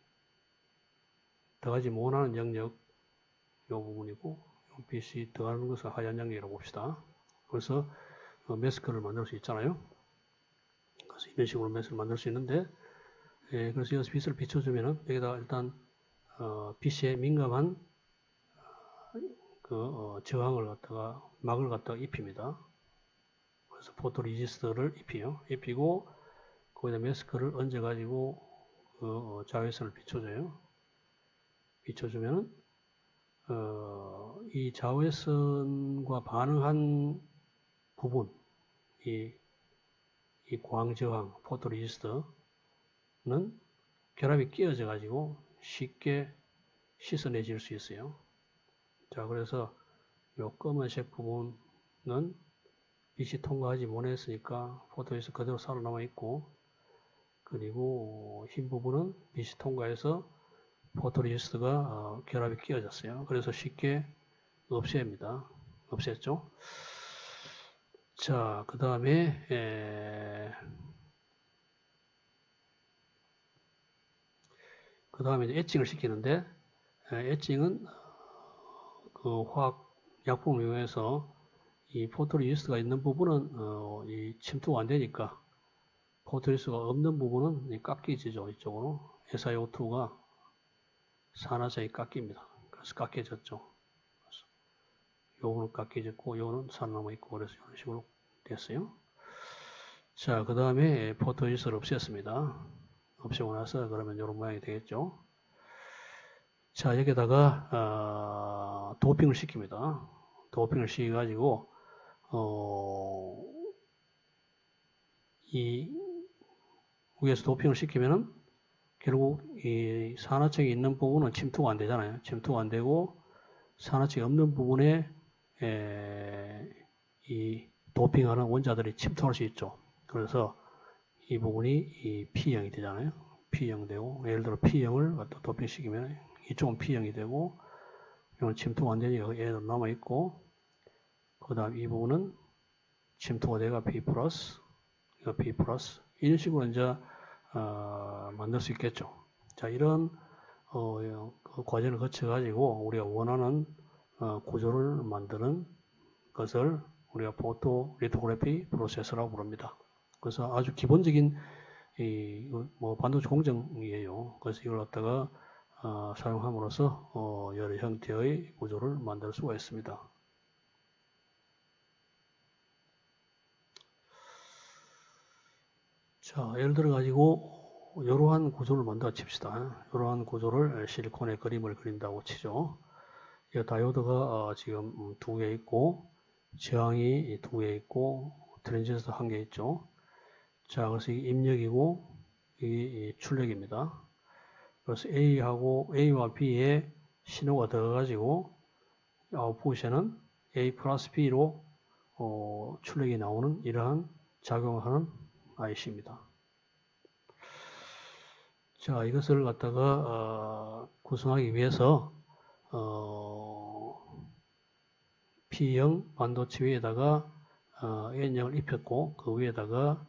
들어가지 못하는 영역 이 부분이고 빛이 들어가는 것을 하얀 영역이라고 봅시다. 그래서 마스크를 만들 수 있잖아요. 그래서 이런 식으로 마스크를 만들 수 있는데 그래서 여기서 빛을 비춰주면은 여기다 일단 빛에 민감한 저항을 갖다가 막을 갖다가 입힙니다. 그래서 포토리지스트를 입히고 거기다 마스크를 얹어가지고 자외선을 비춰줘요. 비춰주면은 이 자외선과 반응한 부분, 이 광저항 포토리지스트는 결합이 끼어져 가지고 쉽게 씻어내질 수 있어요. 자, 그래서 이 검은색 부분은 빛이 통과하지 못했으니까 포토에서 그대로 살아남아 있고, 그리고 흰 부분은 빛이 통과해서 포토리지스트가 결합이 끼어졌어요. 그래서 쉽게 없앱니다. 없앴죠. 자, 그 다음에 이제 엣징을 시키는데 엣징은 그 화학 약품을 이용해서 이 포토리지스트가 있는 부분은 이 침투가 안 되니까 포토리지스트가 없는 부분은 깎이지죠. 이쪽으로 SiO2가 산화제에 깎입니다. 그래서 깎여졌죠. 요거는 깎여졌고 요거는 살아남아 있고 그래서 이런 식으로 됐어요. 자, 그 다음에 포토리지스트를 없앴습니다. 없애고 나서 그러면 이런 모양이 되겠죠. 자, 여기다가 도핑을 시킵니다. 도핑을 시켜가지고 이 위에서 도핑을 시키면은 결국 이 산화층이 있는 부분은 침투가 안 되잖아요. 침투가 안 되고 산화층이 없는 부분에 이 도핑하는 원자들이 침투할 수 있죠. 그래서 이 부분이 이 P형이 되잖아요. P형 되고 예를 들어 P형을 갖다 도핑시키면 이쪽은 P형이 되고 이건 침투가 안 되니까 얘도 남아 있고 그 다음 이 부분은 침투가 되가 B 플러스 이거 B 플러스 이런 식으로 이제 만들 수 있겠죠. 자, 이런 그 과정을 거쳐가지고 우리가 원하는 구조를 만드는 것을 우리가 포토 리토그래피 프로세스라고 부릅니다. 그래서 아주 기본적인 뭐 반도체 공정이에요. 그래서 이걸 갖다가 사용함으로써 여러 형태의 구조를 만들 수가 있습니다. 자, 예를 들어 가지고 이러한 구조를 만들어 칩시다. 이러한 구조를 실리콘의 그림을 그린다고 치죠. 이 다이오드가 지금 2개 있고 저항이 2개 있고 트랜지스터 1개 있죠. 자, 그래서 이 입력이고 이 출력입니다. 그래서 A와 B에 신호가 들어가지고 아웃풋에는 A 플러스 B로 출력이 나오는 이러한 작용을 하는 IC입니다. 자, 이것을 갖다가 구성하기 위해서 P형 반도체 위에다가 N형을 입혔고 그 위에다가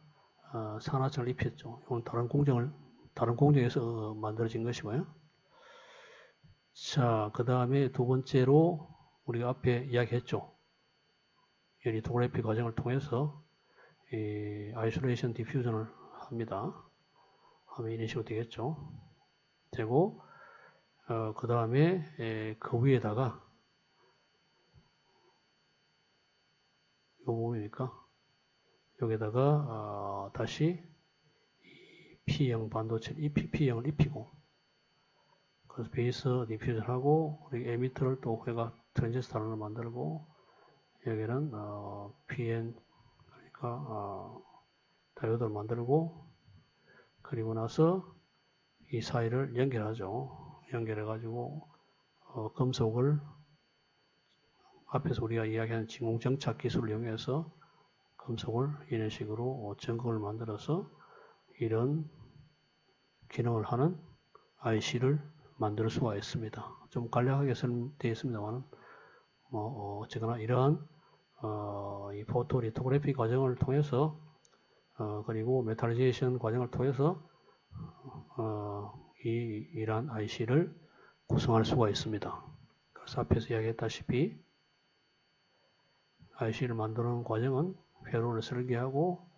산화층을 입혔죠. 이건 다른 공정에서 만들어진 것이고요. 자, 그 다음에 두 번째로 우리가 앞에 이야기했죠. 이 리토그래피 과정을 통해서 아이솔레이션 디퓨전을 합니다. 하면 이런 식으로 되겠죠. 되고 그 다음에 그 위에다가 이 부분이니까 여기다가 다시 P형 반도체를 P형을 입히고 그래서 베이스 디퓨전하고 우리 에미터를 또 회가 트랜지스터 하나를 만들고 여기는 PN 그러니까 다이오드를 만들고 그리고 나서 이 사이를 연결하죠. 연결해가지고 금속을 앞에서 우리가 이야기하는 진공정착 기술을 이용해서 금속을 이런 식으로 전극을 만들어서 이런 기능을 하는 IC를 만들 수가 있습니다. 좀 간략하게 설명되어 있습니다만 어쨌거나 이러한 이 포토 리토그래피 과정을 통해서 그리고 메탈리제이션 과정을 통해서 이러한 IC를 구성할 수가 있습니다. 그래서 앞에서 이야기했다시피 IC를 만드는 과정은 회로를 설계하고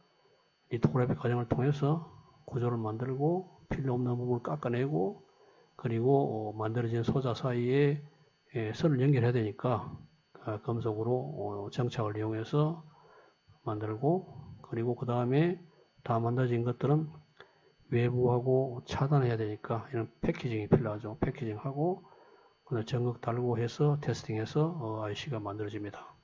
리토그래피 과정을 통해서 구조를 만들고 필요 없는 부분을 깎아내고 그리고 만들어진 소자 사이에 선을 연결해야 되니까 금속으로 정착을 이용해서 만들고 그리고 그 다음에 다 만들어진 것들은 외부하고 차단해야 되니까 이런 패키징이 필요하죠. 패키징하고 전극 달고 해서 테스팅해서 IC가 만들어집니다.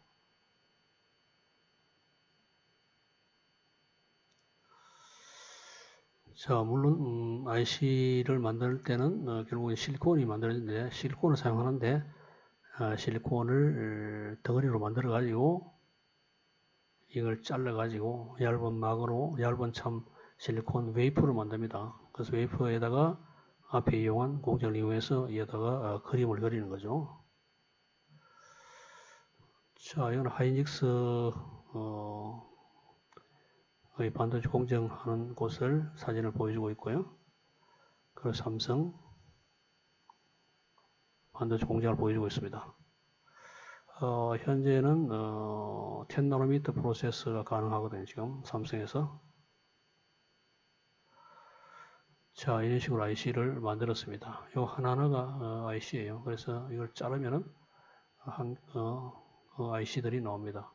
자, 물론 IC를 만들 때는 결국엔 실리콘이 만들어지는데 실리콘을 사용하는데 실리콘을 덩어리로 만들어 가지고 이걸 잘라 가지고 얇은 막으로 얇은 참 실리콘 웨이퍼를 만듭니다. 그래서 웨이퍼에다가 앞에 이용한 공정을 이용해서 여기다가 그림을 그리는 거죠. 자, 이건 하이닉스 반도체 공정하는 곳을 사진을 보여주고 있고요. 그리고 삼성 반도체 공정을 보여주고 있습니다. 현재는 10나노미터 프로세스가 가능하거든요. 지금 삼성에서. 자, 이런 식으로 IC를 만들었습니다. 이 하나하나가 IC예요. 그래서 이걸 자르면은 IC들이 나옵니다.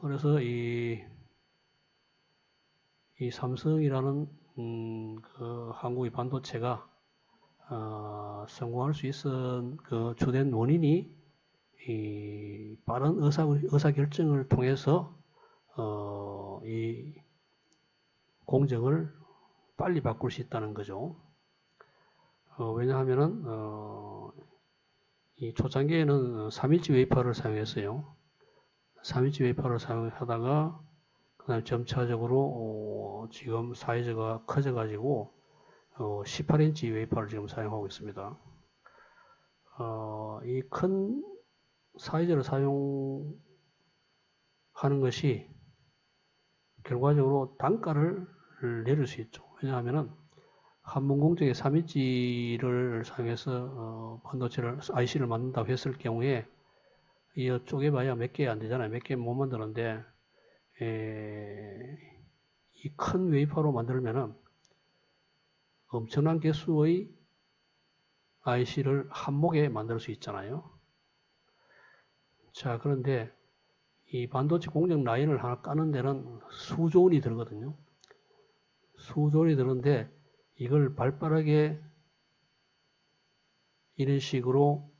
그래서 이 삼성이라는 그 한국의 반도체가 성공할 수 있은 그 주된 원인이 이 빠른 의사결정을 통해서 이 공정을 빨리 바꿀 수 있다는 거죠. 왜냐하면은 이 초창기에는 3인치 웨이퍼를 사용했어요. 3인치 웨이퍼를 사용하다가 그다음에 점차적으로 지금 사이즈가 커져가지고 18인치 웨이퍼를 지금 사용하고 있습니다. 이 큰 사이즈를 사용하는 것이 결과적으로 단가를 내릴 수 있죠. 왜냐하면은 한문공정에 3인치를 사용해서 반도체를 IC를 만든다고 했을 경우에 이 쪼개봐야 몇 개 안 되잖아요. 몇 개 못 만드는데 이 큰 웨이퍼로 만들면은 엄청난 개수의 IC를 한목에 만들 수 있잖아요. 자, 그런데 이 반도체 공정 라인을 하나 까는 데는 수조 원이 들거든요. 수조 원이 드는데 이걸 발빠르게 이런 식으로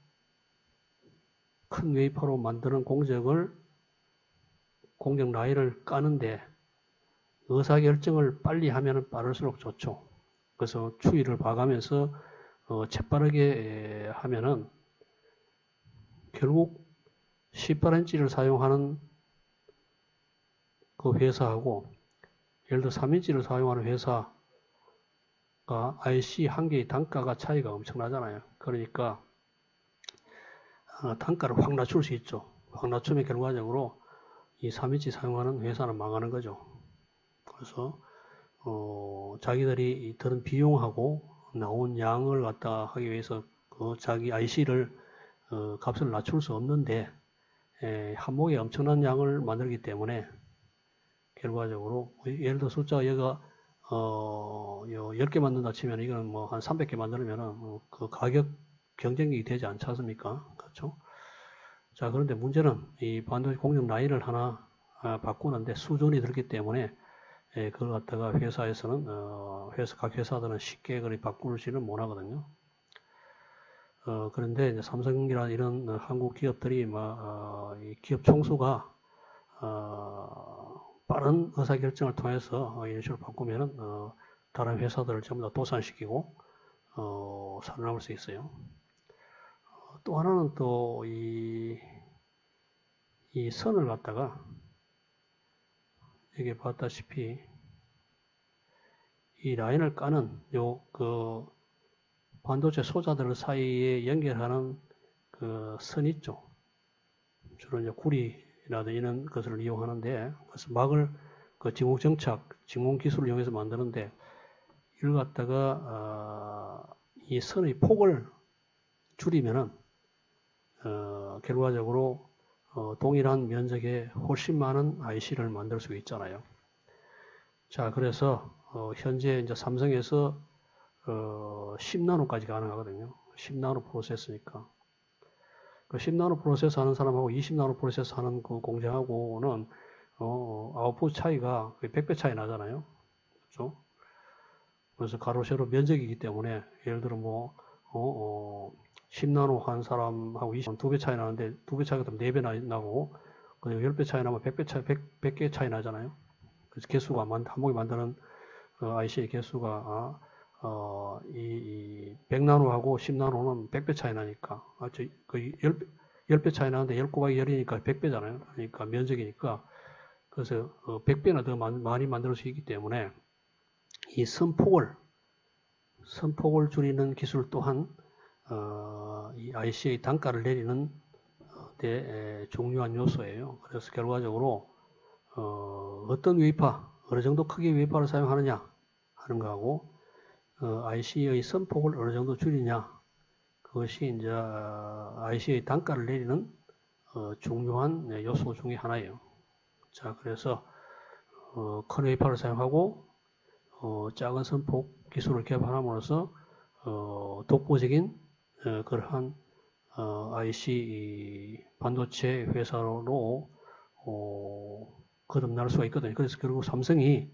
큰 웨이퍼로 만드는 공정 라인을 까는데 의사결정을 빨리 하면 빠를수록 좋죠. 그래서 추이를 봐가면서 재빠르게 하면은 결국 18인치를 사용하는 그 회사하고 예를 들어 3인치를 사용하는 회사가 IC 한 개의 단가가 차이가 엄청나잖아요. 그러니까 단가를 확 낮출 수 있죠. 확 낮추면 결과적으로 이 3인치 사용하는 회사는 망하는 거죠. 그래서 자기들이 드는 비용하고 나온 양을 갖다 하기 위해서 자기 IC를 값을 낮출 수 없는데 한목에 엄청난 양을 만들기 때문에 결과적으로 예를 들어 숫자가 얘가 10개 만든다 치면 이거는 뭐 한 300개 만들면은 그 가격 경쟁력이 되지 않지 않습니까? 그렇죠? 자, 그런데 문제는 이 반도체 공정 라인을 하나 바꾸는데 수준이 들기 때문에 그걸 갖다가 회사에서는 각 회사들은 쉽게 그걸 바꾸지는 못하거든요. 그런데 이제 삼성이나 이런 한국 기업들이 이 기업 총수가 빠른 의사결정을 통해서 이런 식으로 바꾸면은 다른 회사들을 전부 다 도산시키고 살아남을 수 있어요. 또 하나는 또 이 선을 갖다가 여기 봤다시피 이 라인을 까는 그 반도체 소자들 사이에 연결하는 그 선 있죠. 주로 이제 구리라든 이런 것을 이용하는데 그래서 막을 그 진공정착, 진공 기술을 이용해서 만드는데 이걸 갖다가 이 선의 폭을 줄이면은 결과적으로 동일한 면적에 훨씬 많은 IC를 만들 수 있잖아요. 자, 그래서 현재 이제 삼성에서 10나노까지 가능하거든요. 10나노 프로세스니까. 그 10나노 프로세스 하는 사람하고 20나노 프로세스 하는 그 공장하고는 아웃풋 차이가 100배 차이 나잖아요. 그렇죠? 그래서 가로 세로 면적이기 때문에 예를 들어 10나노 한 사람하고 20나노 2배 차이 나는데 2배 차이가 되면 4배 나고 그리고 10배 차이 나면 100개 차이 나잖아요. 그래서 개수가 한목에 만드는 IC의 개수가 이 100나노하고 10나노는 100배 차이 나니까 그 10배 차이 나는데 10 곱하기 10이니까 100배잖아요. 그러니까 면적이니까 그래서 100배나 더 많이 만들 수 있기 때문에 이 선폭을 줄이는 기술 또한 이 IC의 단가를 내리는 데 중요한 요소예요. 그래서 결과적으로 어떤 웨이퍼, 어느 정도 크기의 웨이퍼를 사용하느냐 하는 거하고 IC의 선폭을 어느 정도 줄이냐 그것이 이제 IC의 단가를 내리는 중요한 요소 중에 하나예요. 자, 그래서 큰 웨이퍼를 사용하고 작은 선폭 기술을 개발함으로써 독보적인 그러한 IC 반도체 회사로 거듭날 수가 있거든요. 그래서 결국 삼성이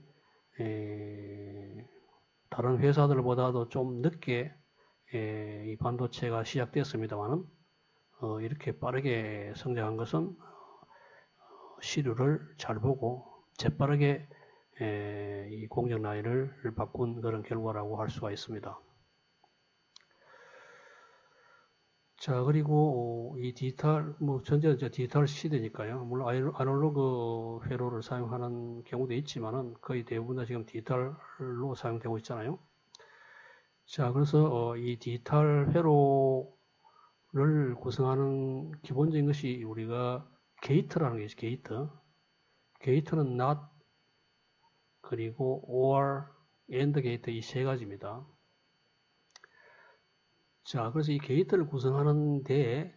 다른 회사들보다도 좀 늦게 이 반도체가 시작됐습니다만은 이렇게 빠르게 성장한 것은 시류를 잘 보고 재빠르게 이 공정 라인을 바꾼 그런 결과라고 할 수가 있습니다. 자, 그리고 이 디지털, 전제 디지털 시대니까요. 물론 아날로그 회로를 사용하는 경우도 있지만은 거의 대부분 다 지금 디지털로 사용되고 있잖아요. 자, 그래서 이 디지털 회로를 구성하는 기본적인 것이 우리가 게이트라는 게 있어요. 게이트. 게이트는 not, 그리고 or, and 게이트 이 세 가지입니다. 자, 그래서 이 게이트를 구성하는 데에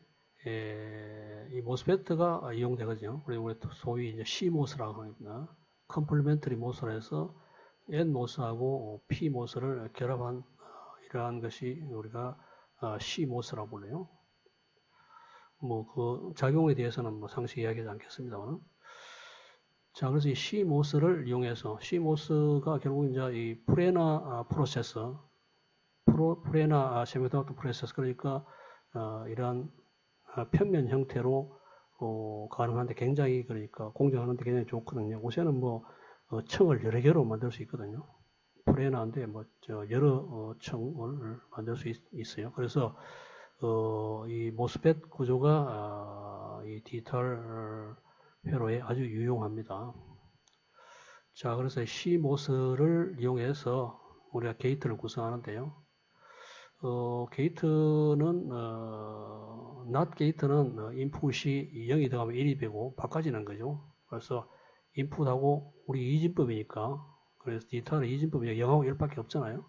이 모스페트가 이용되거든요. 우리 소위 이제 CMOS라고 합니다. 컴플리멘터리 모스라 해서 NMOS하고 PMOS를 결합한 이러한 것이 우리가 CMOS라고 불러요. 그 작용에 대해서는 상세히 이야기하지 않겠습니다만. 자, 그래서 이 CMOS를 이용해서 CMOS가 결국 이제 이 프레나 프로세서, 프레나 세미컨덕터 프로세서, 그러니까 이러한 평면 형태로 가능한데 굉장히 그러니까 공정하는데 굉장히 좋거든요. 요새는 층을 여러 개로 만들 수 있거든요. 프레나인데 여러 층을 만들 수 있어요. 그래서 이 모스펫 구조가 이 디지털 회로에 아주 유용합니다. 자, 그래서 CMOS를 이용해서 우리가 게이트를 구성하는데요. 게이트는 NOT 게이트는 인풋이 0이 들어가면 1이 되고 바꿔지는 거죠. 그래서 인풋하고 우리 이진법이니까, 그래서 디지털은 이진법이 0하고 1밖에 없잖아요.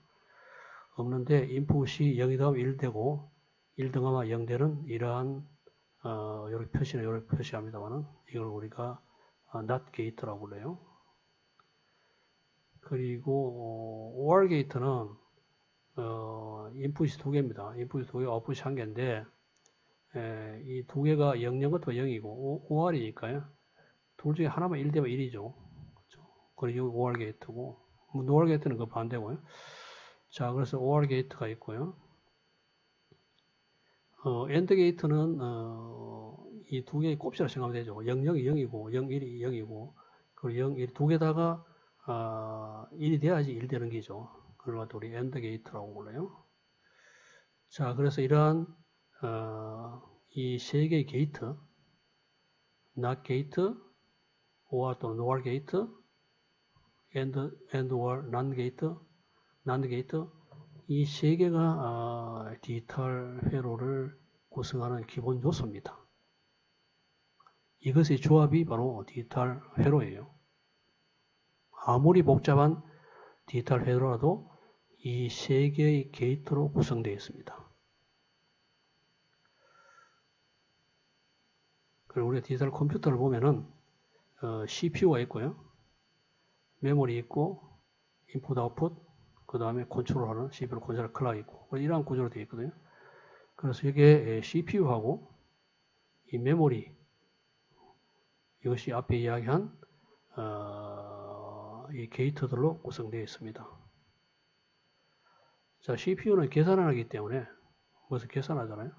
없는데 인풋이 0이 들어가면 1 되고 1 등하면 0 되는 이러한 이렇게 표시는 이렇게 표시합니다만은 이걸 우리가 NOT 게이트라고 그래요. 그리고 OR 게이트는 인풋이 두 개입니다. 인풋이 두 개, 아웃풋이 한 개인데 이 두 개가 0부터 0이고 OR이니까요. 둘 중에 하나만 1 되면 1이죠. 그렇죠? 그리고 OR 게이트고 NOR 게이트는 그 반대고요. 자, 그래서 OR 게이트가 있고요. AND 게이트는 이 두 개의 곱이라고 생각하면 되죠. 0, 0이 0이고 0, 1이 0이고 그리고 0, 1 두 개다가 1이 돼야지 1 되는 게죠. 그걸 우리 AND 게이트라고 불러요. 자, 그래서 이러한 이 세 개의 게이트, NOT 게이트, OR 또는 NOR 게이트, AND OR NAND 게이트, NAND 게이트, 이 세 개가 디지털 회로를 구성하는 기본 요소입니다. 이것의 조합이 바로 디지털 회로예요. 아무리 복잡한 디지털 회로라도 이 세 개의 게이트로 구성되어 있습니다. 그리고 우리가 디지털 컴퓨터를 보면은 CPU가 있고요. 메모리 있고 인풋 아웃풋 그 다음에 컨트롤하는 CPU 컨트롤 클락이 있고 이러한 구조로 되어 있거든요. 그래서 이게 CPU하고 이 메모리 이것이 앞에 이야기한 이 게이트들로 구성되어 있습니다. 자, CPU는 계산을 하기 때문에 무엇을 계산하잖아요.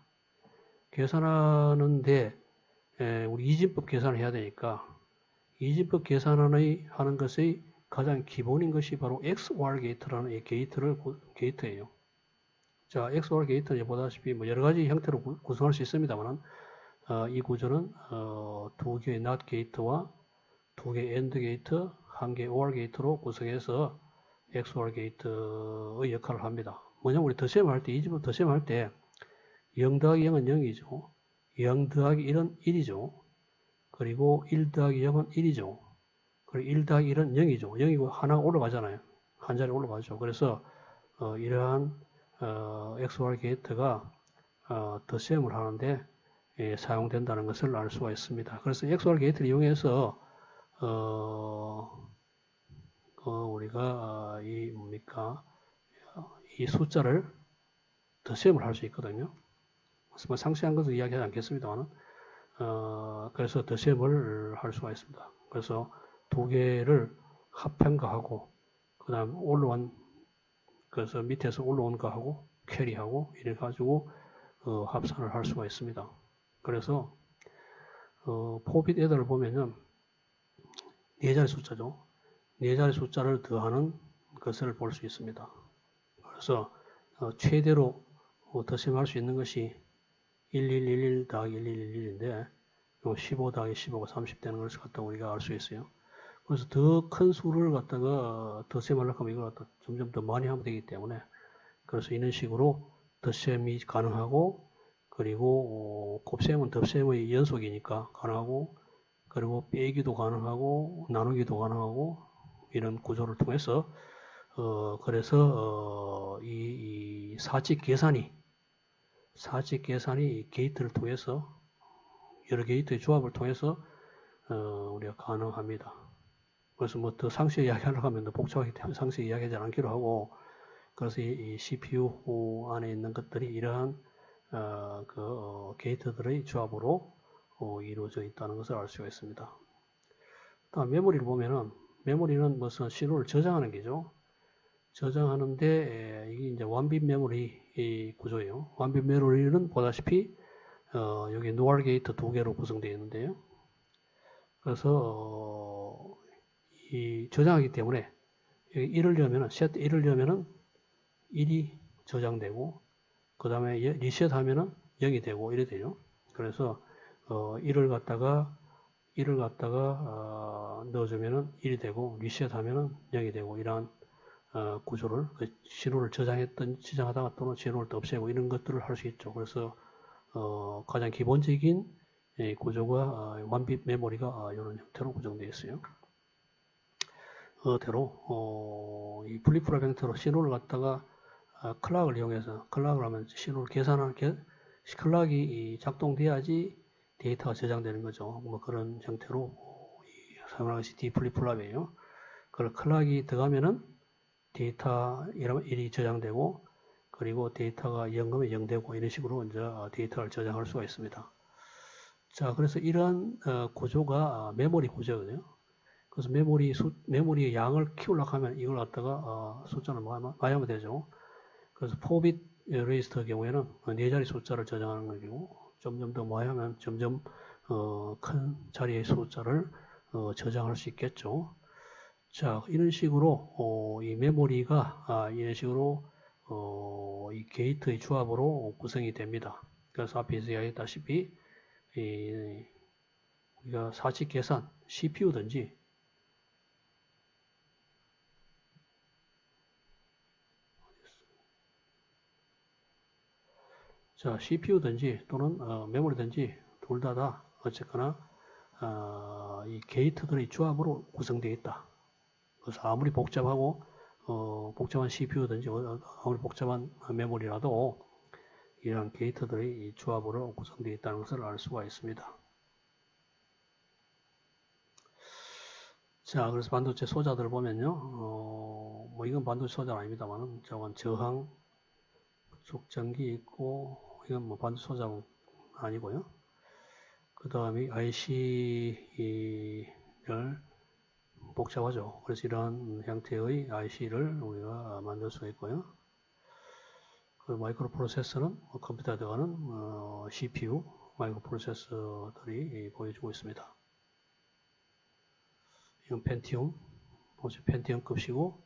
계산하는데 우리 이진법 계산을 해야 되니까 이진법 계산하는 것의 가장 기본인 것이 바로 XOR 게이트라는 이 게이트예요. 자, XOR 게이트는 보다시피 여러 가지 형태로 구성할 수 있습니다만 이 구조는 두 개의 NOT 게이트와 두 개의 AND 게이트, 한 개의 OR 게이트로 구성해서 XOR 게이트의 역할을 합니다. 뭐냐면 우리 더셈 할 때, 이집을 더셈 할 때 0 더하기 0은 0이죠. 0 더하기 1은 1이죠. 그리고 1 더하기 0은 1이죠. 그리고 1 더하기 1은 0이죠. 0이고 하나가 올라가잖아요. 한 자리 올라가죠. 그래서 이러한 XOR 게이트가 더셈을 하는데 사용된다는 것을 알 수가 있습니다. 그래서 XOR 게이트를 이용해서 우리가 이 숫자를 더셈을 할 수 있거든요. 그래서 상세한 것은 이야기하지 않겠습니다만 그래서 더셈을 할 수가 있습니다. 그래서 두 개를 합한 거하고 그 다음 올라온 그래서 밑에서 올라온 거하고 캐리하고 이래 가지고 합산을 할 수가 있습니다. 그래서 포빗 애들을 보면은 네 자리 숫자죠. 네 자리 숫자를 더하는 것을 볼 수 있습니다. 그래서 최대로 덧셈할 수 있는 것이 1111 더하기 1111인데 15 더하기 15가 30 되는 것을 갖다 우리가 알 수 있어요. 그래서 더 큰 수를 갖다가 덧셈하려고 하면 이걸 갖다 점점 더 많이 하면 되기 때문에 그래서 이런 식으로 덧셈이 가능하고 그리고 곱셈은 덧셈의 연속이니까 가능하고 그리고 빼기도 가능하고 나누기도 가능하고 이런 구조를 통해서 그래서 이 사직 계산이 게이트를 통해서 여러 게이트의 조합을 통해서 우리가 가능합니다. 그래서 뭐 더 상세히 이야기하려고 하면 더 복잡하기 때문에 상세히 이야기하지 않기로 하고 그래서 이 CPU 안에 있는 것들이 이러한 게이트들의 조합으로 이루어져 있다는 것을 알 수가 있습니다. 다음 메모리를 보면은 메모리는 무슨 신호를 저장하는 게죠. 저장하는데 이게 이제 완빗 메모리 구조예요. 완빗 메모리는 보다시피 여기 노알 게이트 두 개로 구성되어 있는데요. 그래서 이 저장하기 때문에 여기 1을 넣으면은 set 1을 넣으면은 1이 저장되고 그 다음에 리셋 하면은 0이 되고 이래 되죠. 그래서 1을 갖다가 넣어주면은 1이 되고 리셋 하면은 0이 되고 이러한 구조를 신호를 저장하다가 또는 신호를 또 없애고 이런 것들을 할 수 있죠. 그래서 가장 기본적인 구조가 완빗 메모리가 이런 형태로 구성되어 있어요. 이 플립플랍 형태로 신호를 갖다가 클락을 이용해서 클락을 하면 신호를 계산하는 클락이 작동돼야지 데이터가 저장되는 거죠. 뭐 그런 형태로 사용하는 것이 디플립플랍이에요. 그걸 클락이 들어가면은 데이터 1이 저장되고 그리고 데이터가 0이면 0 되고 이런 식으로 이제 데이터를 저장할 수가 있습니다. 자, 그래서 이러한 구조가 메모리 구조거든요. 그래서 메모리의 양을 키우려고 하면 이걸 갖다가 숫자를 많이 하면 되죠. 그래서 4빗 레지스터의 경우에는 4자리 숫자를 저장하는 거고 점점 더 많이 하면 점점 큰 자리의 숫자를 저장할 수 있겠죠. 자, 이런 식으로 이 메모리가 이런 식으로 이 게이트의 조합으로 구성이 됩니다. 그래서 앞에서 이야기했다시피 우리가 사직 계산 CPU든지 자, CPU든지 또는 메모리든지 둘 다 어쨌거나 이 게이트들의 조합으로 구성되어 있다. 그래서 아무리 복잡하고 복잡한 CPU든지 아무리 복잡한 메모리라도 이런 게이트들의 조합으로 구성되어 있다는 것을 알 수가 있습니다. 자, 그래서 반도체 소자들 보면요, 뭐 이건 반도체 소자는 아닙니다만은 저건 저항 축전기 있고 이건 뭐 반도체 소자는 아니고요. 그 다음에 IC를 복잡하죠. 그래서 이러한 형태의 IC를 우리가 만들 수 있고요. 그 마이크로 프로세서는 컴퓨터에 들어가는 CPU 마이크로 프로세서들이 보여주고 있습니다. 이건 펜티움, 펜티움급이고,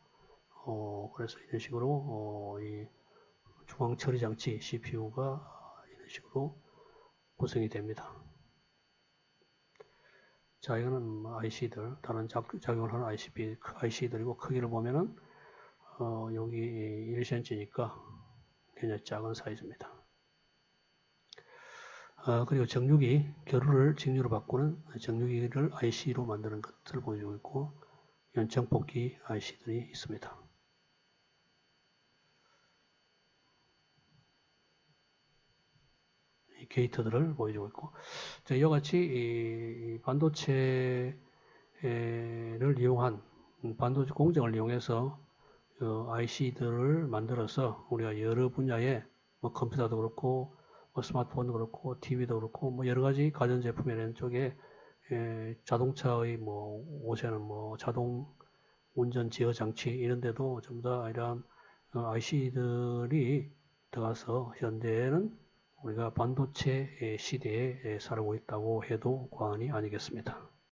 그래서 이런 식으로 이 중앙 처리 장치 CPU가 이런 식으로 구성이 됩니다. 자, 이거는 IC들, 다른 작용을 하는 IC들이고, 크기를 보면은, 여기 1cm니까 굉장히 작은 사이즈입니다. 그리고 정유기, 겨루를 직류로 바꾸는 정유기를 IC로 만드는 것을 보여주고 있고, 이런 정폭기 IC들이 있습니다. 이 게이트들을 보여주고 있고, 자, 이와 같이 이 반도체를 이용한, 반도체 공정을 이용해서 IC들을 만들어서 우리가 여러 분야의 뭐 컴퓨터도 그렇고, 뭐 스마트폰도 그렇고, TV도 그렇고, 뭐 여러 가지 가전제품 이런 쪽에 자동차의 뭐 옷에는 뭐 자동 운전 제어 장치 이런 데도 전부 다 이러한 IC들이 들어가서 현재는 우리가 반도체 시대에 살고 있다고 해도 과언이 아니겠습니다.